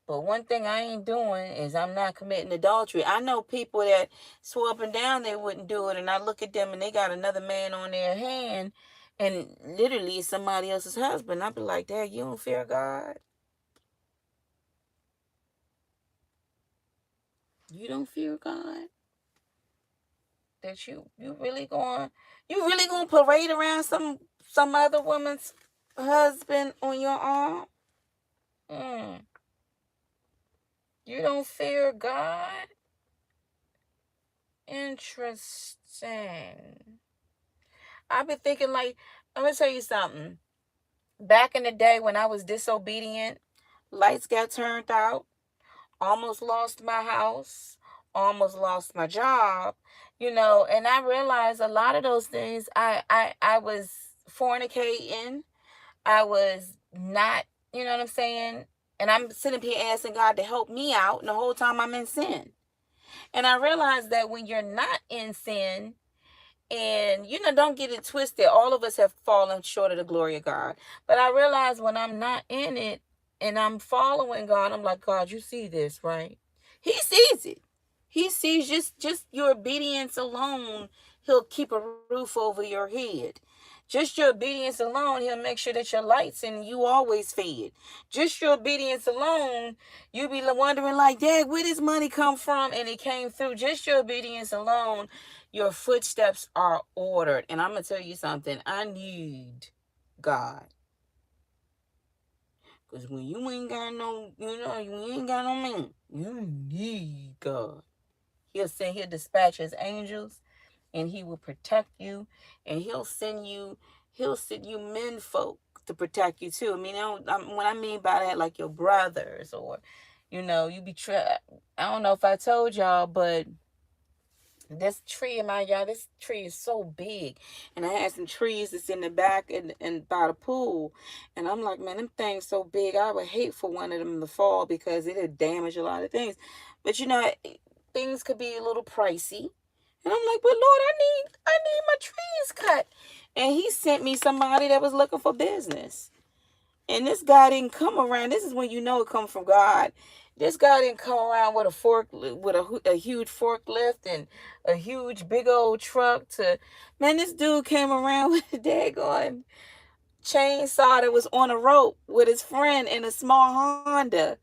But one thing I ain't doing is I'm not committing adultery. I know people that swore up and down they wouldn't do it, and I look at them and they got another man on their hand, and literally it's somebody else's husband. I be like, Dad, you don't fear God? You don't fear God? That you really gonna parade around some other woman's husband on your arm? You don't fear God? Interesting. I've been thinking, like, I'm gonna tell you something. Back in the day when I was disobedient, lights got turned out, almost lost my house, almost lost my job, and I realized a lot of those things I was fornicating. I was not, you know what I'm saying? And I'm sitting here asking God to help me out, and the whole time I'm in sin. And I realized that when you're not in sin, and, don't get it twisted, all of us have fallen short of the glory of God. But I realize when I'm not in it and I'm following God, I'm like, God, you see this, right? He sees it. He sees just your obedience alone. He'll keep a roof over your head. Just your obedience alone, he'll make sure that your lights and you always fed. Just your obedience alone, you be wondering like, Dad, where does money come from? And it came through. Just your obedience alone, your footsteps are ordered. And I'm going to tell you something. I need God. Because when you ain't got no, you ain't got no man, you need God. He'll dispatch his angels and he will protect you, and he'll send you men folk to protect you too. I mean, what I mean by that, like your brothers, or you I don't know if I told y'all, but this tree in my yard, this tree is so big, and I had some trees that's in the back and by the pool, and I'm like, man, them things so big, I would hate for one of them to fall because it'd damage a lot of things. But things could be a little pricey. And I'm like, but Lord, I need my trees cut. And he sent me somebody that was looking for business. And this guy didn't come around. This is when you know it comes from God. This guy didn't come around with a huge forklift and a huge big old truck man, this dude came around with a daggone chainsaw that was on a rope with his friend in a small Honda.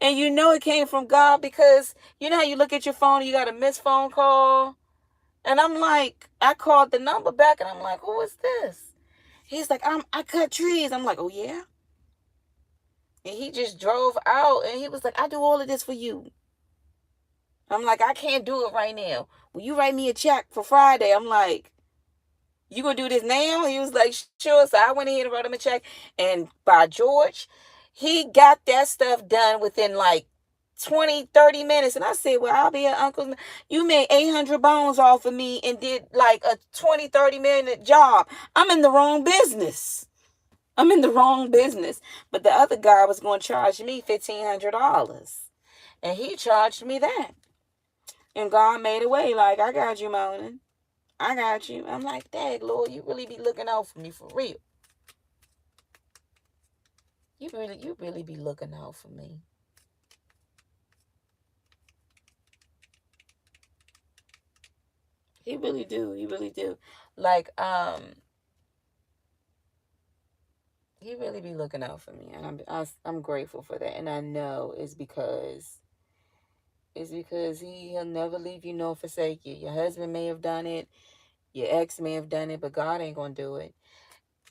And it came from God because how you look at your phone and you got a missed phone call. And I'm like, I called the number back and I'm like, who is this? He's like, I cut trees. I'm like, oh yeah? And he just drove out and he was like, I do all of this for you. I'm like, I can't do it right now. Will you write me a check for Friday? I'm like, you gonna do this now? He was like, sure. So I went ahead and wrote him a check. And by George, he got that stuff done within like 20-30 minutes. And I said, well, I'll be at Uncle's. You made 800 bones off of me and did like a 20-30 minute job. I'm in the wrong business. But the other guy was going to charge me $1,500. And he charged me that. And God made a way. Like, I got you, Mona. I got you. I'm like, dang, Lord, you really be looking out for me for real. You really be looking out for me. He really do. He really do. Like, He really be looking out for me, and I'm grateful for that. And I know it's because he'll never leave you nor forsake you. Your husband may have done it, your ex may have done it, but God ain't gonna do it.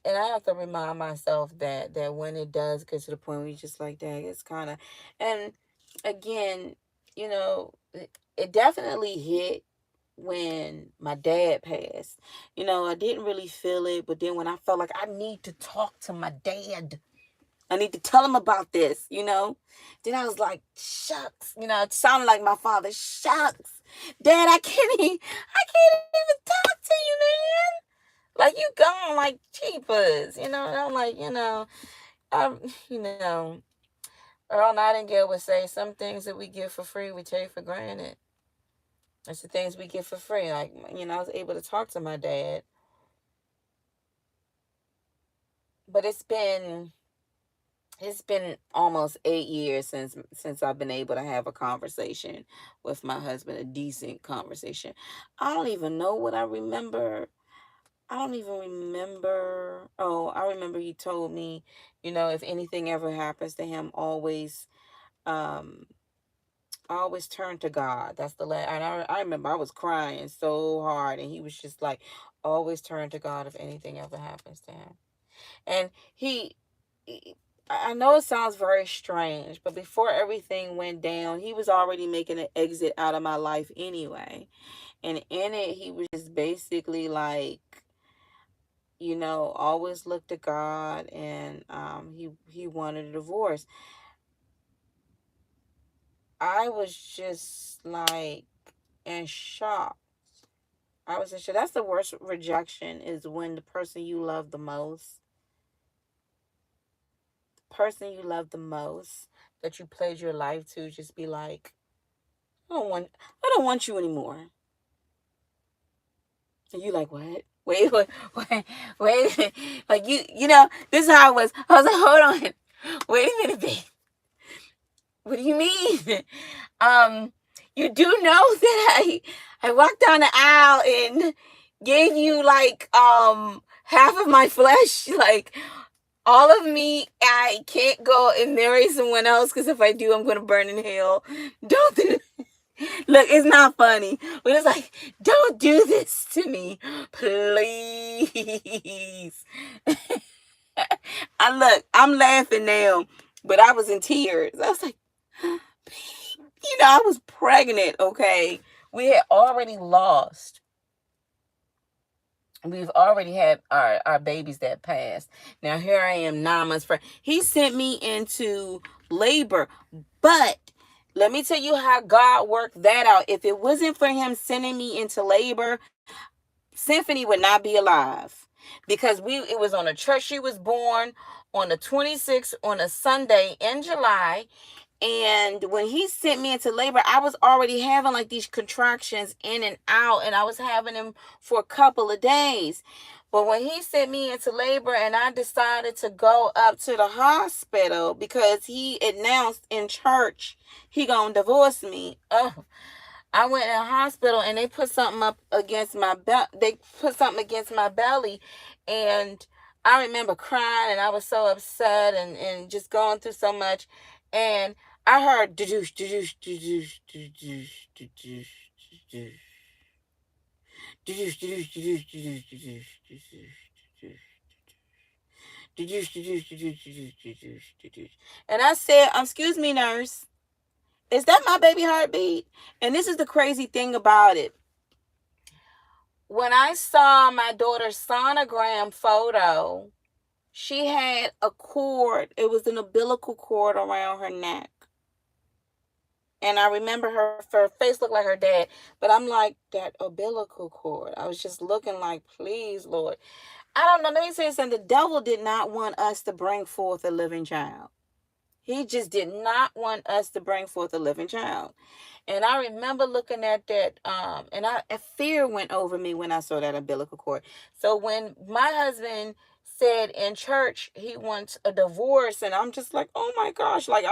And I have to remind myself that when it does get to the point where you're just like that, it's kind of, and again, it definitely hit when my dad passed. I didn't really feel it, but then when I felt like I need to talk to my dad, I need to tell him about this. Then I was like, shucks, it sounded like my father, shucks. Dad, I can't even talk to you, man. Like, you gone like cheapers, and I'm like, I'm, Earl Nightingale would say, some things that we get for free, we take for granted. It's the things we get for free. Like, I was able to talk to my dad, but it's been almost 8 years since I've been able to have a conversation with my husband, a decent conversation. I don't even know what I remember. I don't even remember. Oh, I remember he told me, if anything ever happens to him, um, always turn to God. That's the last. And I remember I was crying so hard, and he was just like, always turn to God if anything ever happens to him. And I know it sounds very strange, but before everything went down, he was already making an exit out of my life anyway. And in it, he was just basically like, always look to God, and he wanted a divorce. I was just like in shock. I was in shock. That's the worst rejection, is when the person you love the most, that you pledge your life to, just be like, I don't want you anymore. And you like, what? Wait. Like, this is how I was. I was like, hold on. Wait a minute, babe. What do you mean? Um, you do know that I walked down the aisle and gave you like half of my flesh, like all of me. I can't go and marry someone else, because if I do, I'm gonna burn in hell. Don't do. Look, it's not funny, but it's like, don't do this to me, please. I'm laughing now, but I was in tears. I was like, I was pregnant, okay? We had already lost. We've already had our babies that passed. Now here I am 9 months pregnant. He sent me into labor, but let me tell you how God worked that out. If it wasn't for him sending me into labor, Symphony would not be alive, because it was on a church. She was born on the 26th, on a Sunday in July. And when he sent me into labor, I was already having like these contractions in and out, and I was having them for a couple of days. But when he sent me into labor and I decided to go up to the hospital, because he announced in church he gonna divorce me. Oh, I went in the hospital, and they put something up against my They put something against my belly, and I remember crying, and I was so upset, and just going through so much. And I heard doosh doosh doosh doosh doosh doosh doosh doosh. And I said, excuse me, nurse, is that my baby heartbeat? And this is the crazy thing about it. When I saw my daughter's sonogram photo, she had a cord. It was an umbilical cord around her neck. And I remember her face looked like her dad. But I'm like, that umbilical cord. I was just looking like, please, Lord. I don't know. Let me say something. The devil did not want us to bring forth a living child. He just did not want us to bring forth a living child. And I remember looking at that, and a fear went over me when I saw that umbilical cord. So when my husband said in church he wants a divorce, and I'm just like, oh my gosh, like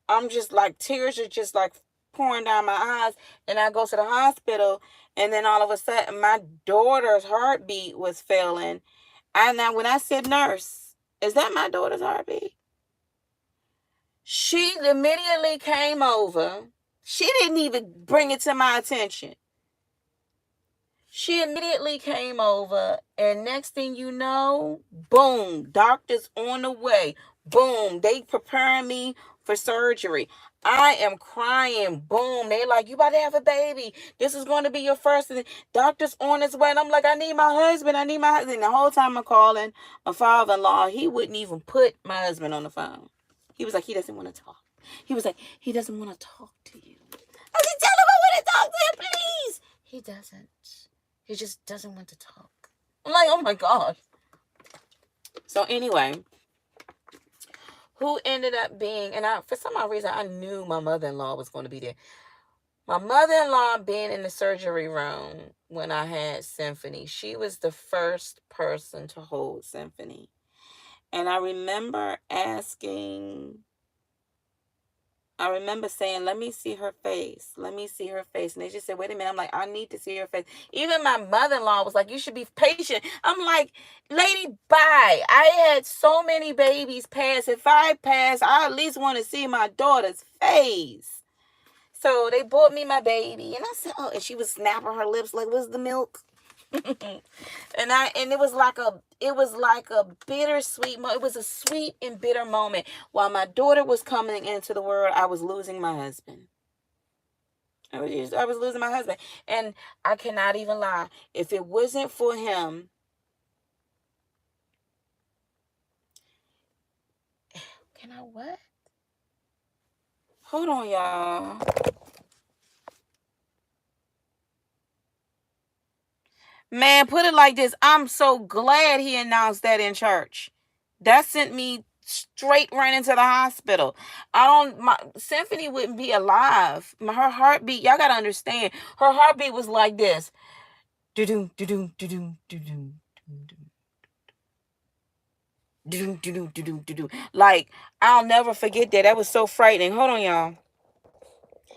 I'm just like, tears are just like pouring down my eyes. And I go to the hospital, and then all of a sudden my daughter's heartbeat was failing. And now when I said, nurse, Is that my daughter's heartbeat? She immediately came over. She didn't even bring it to my attention. She immediately came over, and next thing you know, boom, doctor's on the way. Boom, they preparing me for surgery. I am crying. Boom, they like, you about to have a baby. This is going to be your first. And the doctor's on his way, and I'm like, I need my husband. I need my husband. The whole time I'm calling my father-in-law, he wouldn't even put my husband on the phone. He was like, he doesn't want to talk. He was like, he doesn't want to talk to you. I said, tell him I want to talk to him, please. He doesn't. He just doesn't want to talk. I'm like, oh my God. So anyway, who ended up being, and for some odd reason, I knew my mother-in-law was going to be there. My mother-in-law being in the surgery room when I had Symphony, she was the first person to hold Symphony. And I remember saying, let me see her face. Let me see her face. And they just said, wait a minute. I'm like, I need to see her face. Even my mother-in-law was like, you should be patient. I'm like, lady, bye. I had so many babies pass. If I pass, I at least want to see my daughter's face. So they bought me my baby. And I said, oh, and she was snapping her lips like, what's the milk? and it was like a bittersweet it was a sweet and bitter moment. While my daughter was coming into the world, I was losing my husband. I was losing my husband. And I cannot even lie. If it wasn't for him, can I what? Hold on, y'all. Man, put it like this. I'm so glad he announced that in church. That sent me straight right into the hospital. Symphony wouldn't be alive. Her heartbeat, y'all gotta understand, her heartbeat was like this. Do-doom, do-doom, do-doom, do-doom, do-doom, do-doom, do-doom, do-doom. Like, I'll never forget that. That was so frightening. Hold on, y'all.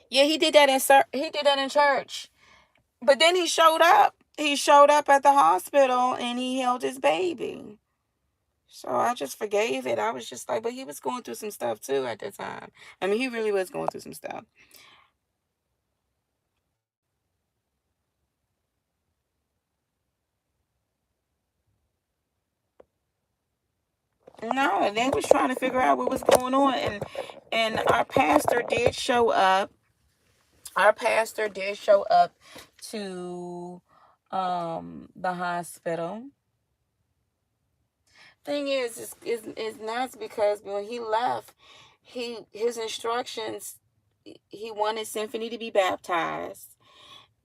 Yeah, he did that in church. But then he showed up. He showed up at the hospital and he held his baby. So I just forgave it. I was just like, but he was going through some stuff too at the time. I mean, he really was going through some stuff. No, and they was trying to figure out what was going on, and our pastor did show up. Our pastor did show up to the hospital. Thing is nice because when he left, his instructions, he wanted Symphony to be baptized,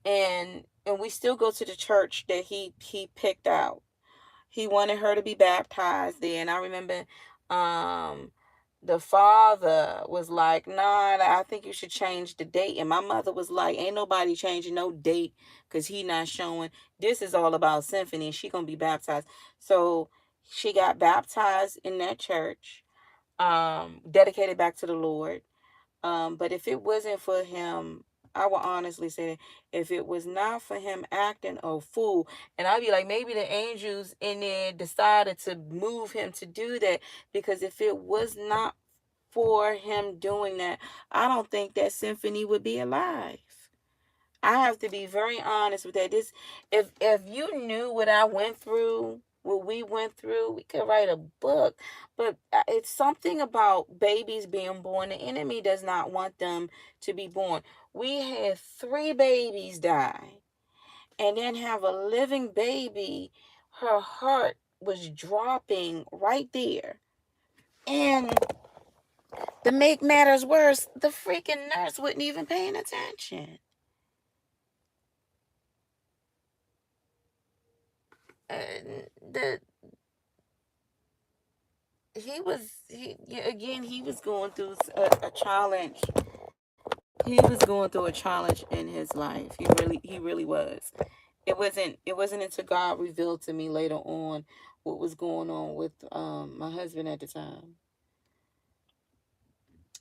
and we still go to the church that he picked out. He wanted her to be baptized there. And I remember the father was like, nah, I think you should change the date. And my mother was like, ain't nobody changing no date because he not showing. This is all about Symphony and she gonna be baptized. So she got baptized in that church, dedicated back to the Lord. But if it wasn't for him, I will honestly say that if it was not for him acting a fool, and I'd be like, maybe the angels in there decided to move him to do that, because if it was not for him doing that, I don't think that Symphony would be alive. I have to be very honest with that. If you knew what I went through, what we went through, we could write a book. But it's something about babies being born. The enemy does not want them to be born. We had 3 babies die, and then have a living baby. Her heart was dropping right there. And to make matters worse, the freaking nurse wasn't even paying attention. The he was he was going through a challenge. He was going through a challenge in his life. He really was. It wasn't until God revealed to me later on what was going on with my husband at the time.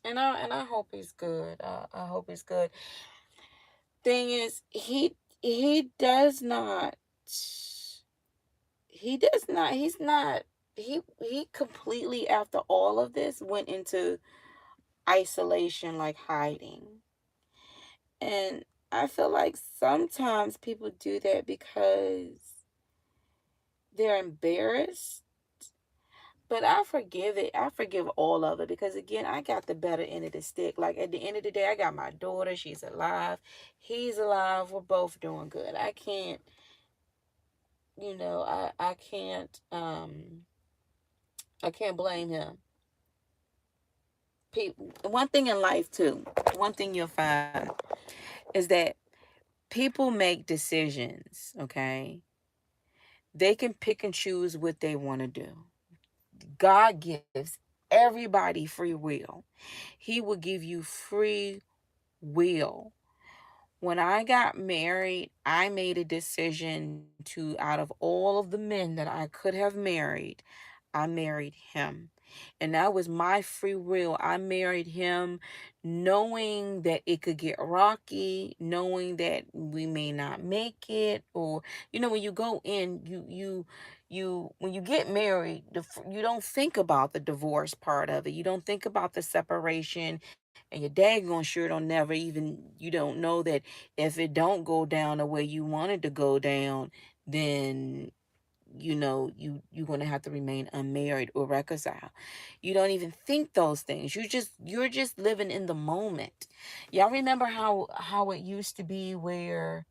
And I hope he's good. I hope he's good. Thing is, he does not he's not he completely, after all of this, went into isolation, like hiding. And I feel like sometimes people do that because they're embarrassed. But I forgive it. I forgive all of it because, again, I got the better end of the stick. Like, at the end of the day, I got my daughter. She's alive. He's alive. We're both doing good. I can't, I can't blame him. One thing in life too, one thing you'll find is that people make decisions, okay? They can pick and choose what they want to do. God gives everybody free will. He will give you free will. When I got married, I made a decision to, out of all of the men that I could have married, I married him. And that was my free will. I married him knowing that it could get rocky, knowing that we may not make it, or when you go in, you when you get married, you don't think about the divorce part of it. You don't think about the separation, and your daggone sure don't never even, you don't know that if it don't go down the way you wanted to go down, then you're going to have to remain unmarried or reconcile. You don't even think those things. You're just living in the moment. Y'all remember how it used to be, where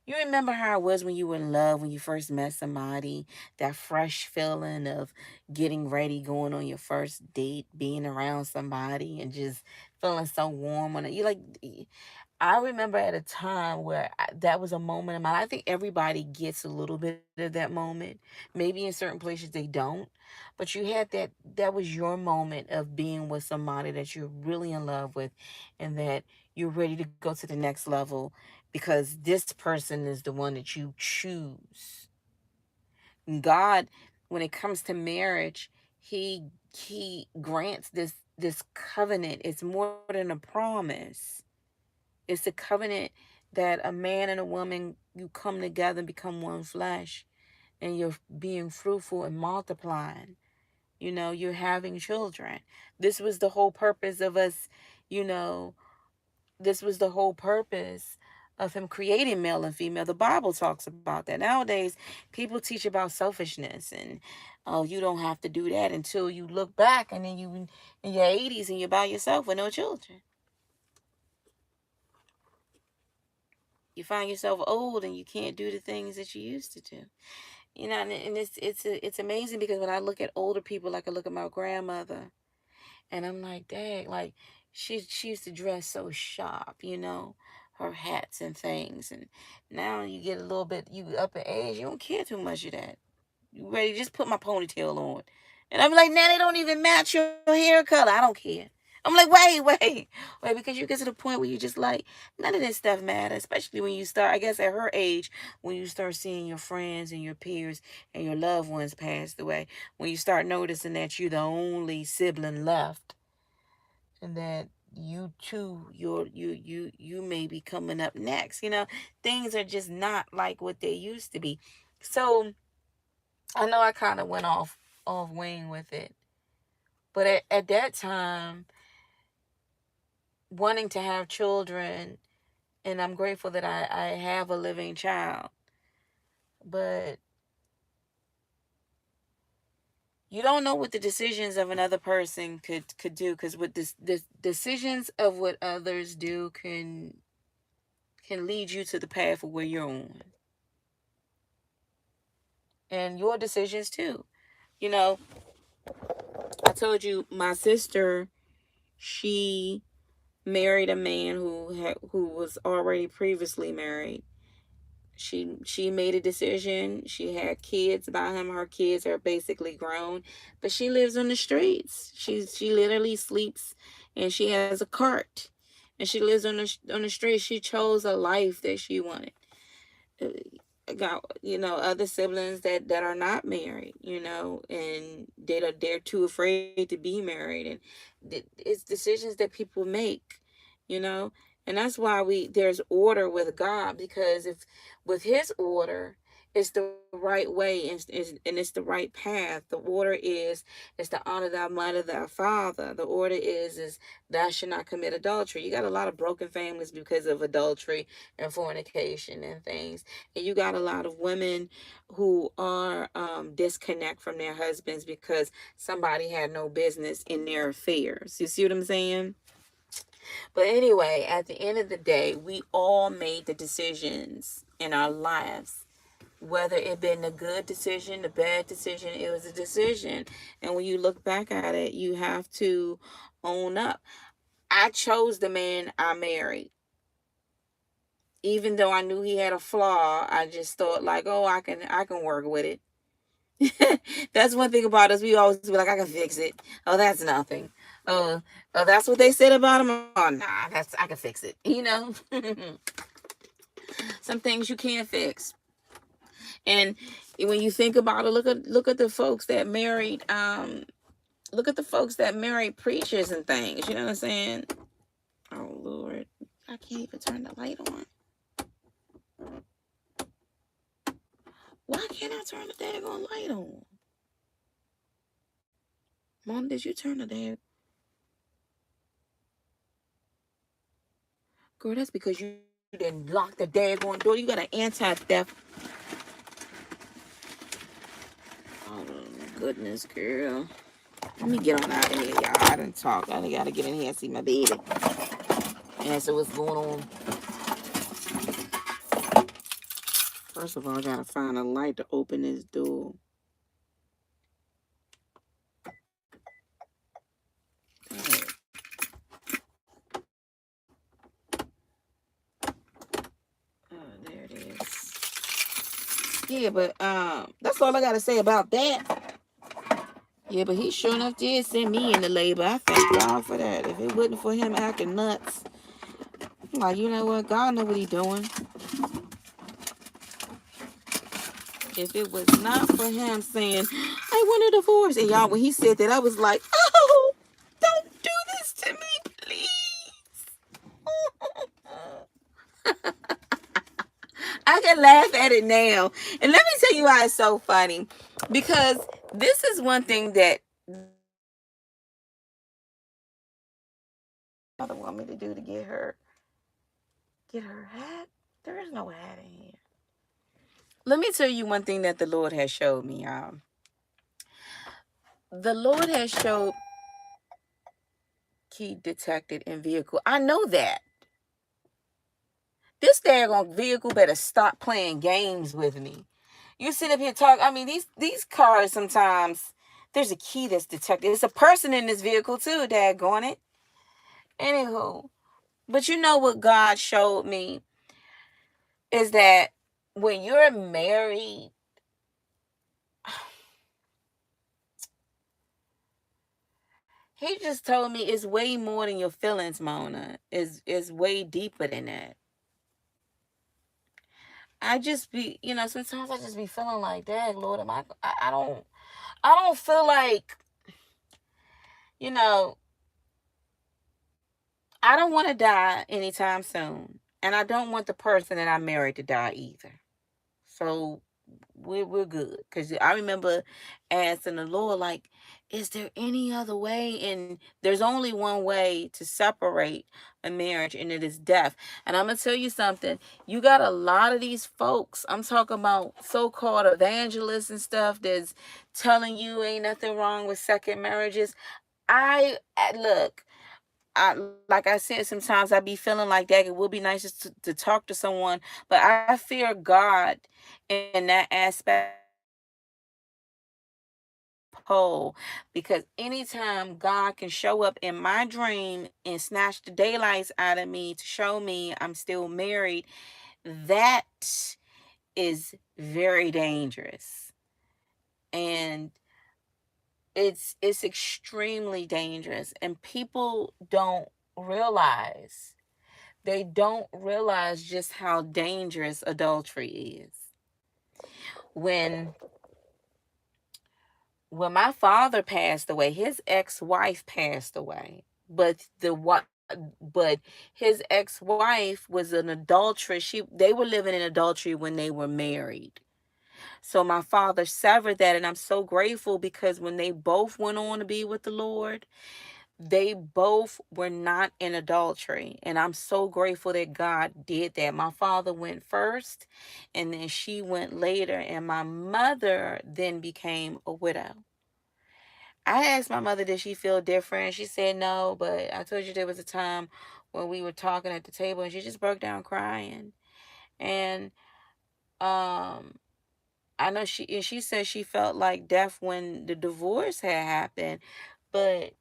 you remember how it was when you were in love, when you first met somebody, that fresh feeling of getting ready, going on your first date, being around somebody, and just feeling so warm on it. You like, I remember at a time where that was a moment in my life. I think everybody gets a little bit of that moment. Maybe in certain places they don't, but you had that was your moment of being with somebody that you're really in love with, and that you're ready to go to the next level because this person is the one that you choose. God, when it comes to marriage, he grants this covenant. It's more than a promise. It's a covenant that a man and a woman, you come together and become one flesh, and you're being fruitful and multiplying. You're having children. This was the whole purpose of us, you know, this was the whole purpose of him creating male and female. The Bible talks about that. Nowadays, people teach about selfishness, and oh, you don't have to do that until you look back and then you in your 80s and you're by yourself with no children. You find yourself old and you can't do the things that you used to do. And it's amazing because when I look at older people, like I look at my grandmother, and I'm like, dang, like she used to dress so sharp, her hats and things. And now you get a little bit, you up in age, you don't care too much of that. You ready? Just put my ponytail on. And I'm like, now they don't even match your hair color. I don't care. I'm like, wait, because you get to the point where you just like, none of this stuff matters, especially when you start, I guess at her age, when you start seeing your friends and your peers and your loved ones passed away, when you start noticing that you're the only sibling left, and that you too, you may be coming up next. Things are just not like what they used to be. So I know I kind of went off wing with it, but at that time, wanting to have children, and I'm grateful that I have a living child, but you don't know what the decisions of another person could do, because what this decisions of what others do can lead you to the path of where you're on, and your decisions too. You know, I told you my sister, she married a man who was already previously married. She made a decision. She had kids by him. Her kids are basically grown, but she lives on the streets. She literally sleeps, and she has a cart, and she lives on the street. She chose a life that she wanted. Got other siblings that are not married, and they're too afraid to be married, and it's decisions that people make, you know and that's why there's order with God, because if with his order, It's the right way, and it's the right path. The order is to honor thy mother, thy father. The order is thou should not commit adultery. You got a lot of broken families because of adultery and fornication and things. And you got a lot of women who are disconnect from their husbands because somebody had no business in their affairs. You see what I'm saying? But anyway, at the end of the day, we all made the decisions in our lives. Whether it been a good decision, a bad decision, it was a decision. And when you look back at it, you have to own up. I chose the man I married. Even though I knew he had a flaw, I just thought like, oh, I can work with it. That's one thing about us. We always be like, I can fix it. Oh, that's nothing. Oh, oh, that's what they said about him. Oh, nah, I can fix it. Some things you can't fix. And when you think about it, look at the folks that married. Look at the folks that married preachers and things. You know what I'm saying? Oh Lord, I can't even turn the light on. Why can't I turn the daggone light on? Mom, did you turn the dag? Girl, that's because you didn't lock the daggone door. You got an anti-theft. Oh goodness, girl. Let me get on out of here, y'all. I didn't talk. I gotta get in here and see my baby. And so what's going on? First of all, I gotta find a light to open this door. There it is. Yeah, but that's all I gotta say about that. Yeah, but he sure enough did send me into labor. I thank God for that. If it wasn't for him acting nuts, I'm like, you know what? God know what he doing. If it was not for him saying, I want a divorce. And y'all, when he said that, I was like, oh, don't do this to me, please. I can laugh at it now. And let me tell you why it's so funny. Because this is one thing that mother want me to do to get her hat. There is no hat in here. Let me tell you one thing that the Lord has showed me, y'all. The Lord has showed key detected in vehicle. I know that. This daggone vehicle better stop playing games with me. You sit up here talk. I mean, these cars sometimes there's a key that's detected. It's a person in this vehicle too. Daggone it. Anywho, but you know what God showed me is that when you're married, he just told me it's way more than your feelings, Mona. Is way deeper than that. I just be, sometimes I just be feeling like, Dad, Lord, I don't feel like, you know, I don't want to die anytime soon. And I don't want the person that I'm married to die either. So we're good. Because I remember asking the Lord, like, is there any other way? And there's only one way to separate a marriage, and it is death. And I'm going to tell you something. You got a lot of these folks, I'm talking about so-called evangelists and stuff, that's telling you ain't nothing wrong with second marriages. Look, like I said, sometimes I be feeling like that. It would be nice just to talk to someone, but I fear God in that aspect whole, because anytime God can show up in my dream and snatch the daylights out of me to show me I'm still married, that is very dangerous. And it's extremely dangerous, and people don't realize they don't realize just how dangerous adultery is. When my father passed away, his ex-wife passed away, but but his ex-wife was an adulteress. They were living in adultery when they were married. So my father severed that, and I'm so grateful because when they both went on to be with the Lord, they both were not in adultery. And I'm so grateful that God did that. My father went first, and then she went later, and my mother then became a widow. I asked my mother, did she feel different? She said no, but I told you there was a time when we were talking at the table and she just broke down crying. And um I know she said she felt like death when the divorce had happened, but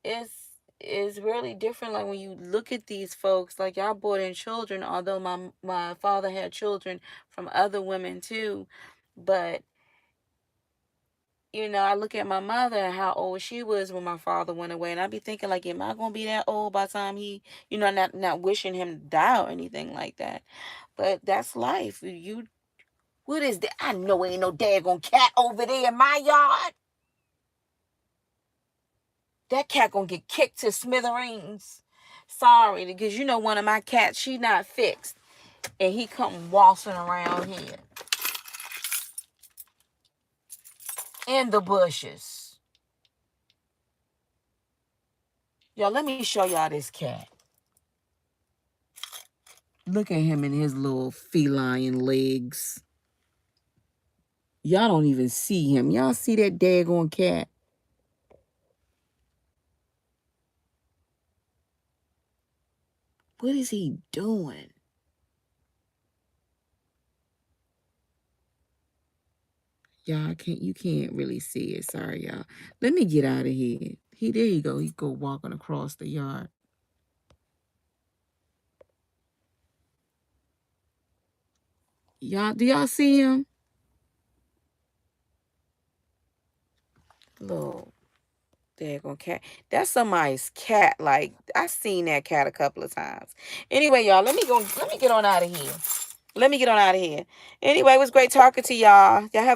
it's it's really different. Like when you look at these folks, like y'all brought in children, although my father had children from other women too. But I look at my mother and how old she was when my father went away, and I be thinking like, am I gonna be that old by the time he, not wishing him to die or anything like that. But that's life. What is that? I know ain't no daggone cat over there in my yard. That cat gonna get kicked to smithereens. Sorry, because one of my cats, she not fixed, and he come waltzing around here in the bushes. Y'all, let me show y'all this cat. Look at him and his little feline legs. Y'all don't even see him. Y'all see that daggone cat? What is he doing? Y'all you can't really see it. Sorry, y'all. Let me get out of here. There you go. He go walking across the yard. Do y'all see him? Little daggone cat. That's somebody's cat. Like, I seen that cat a couple of times. Anyway, y'all, let me get on out of here. Anyway, it was great talking to y'all. Y'all have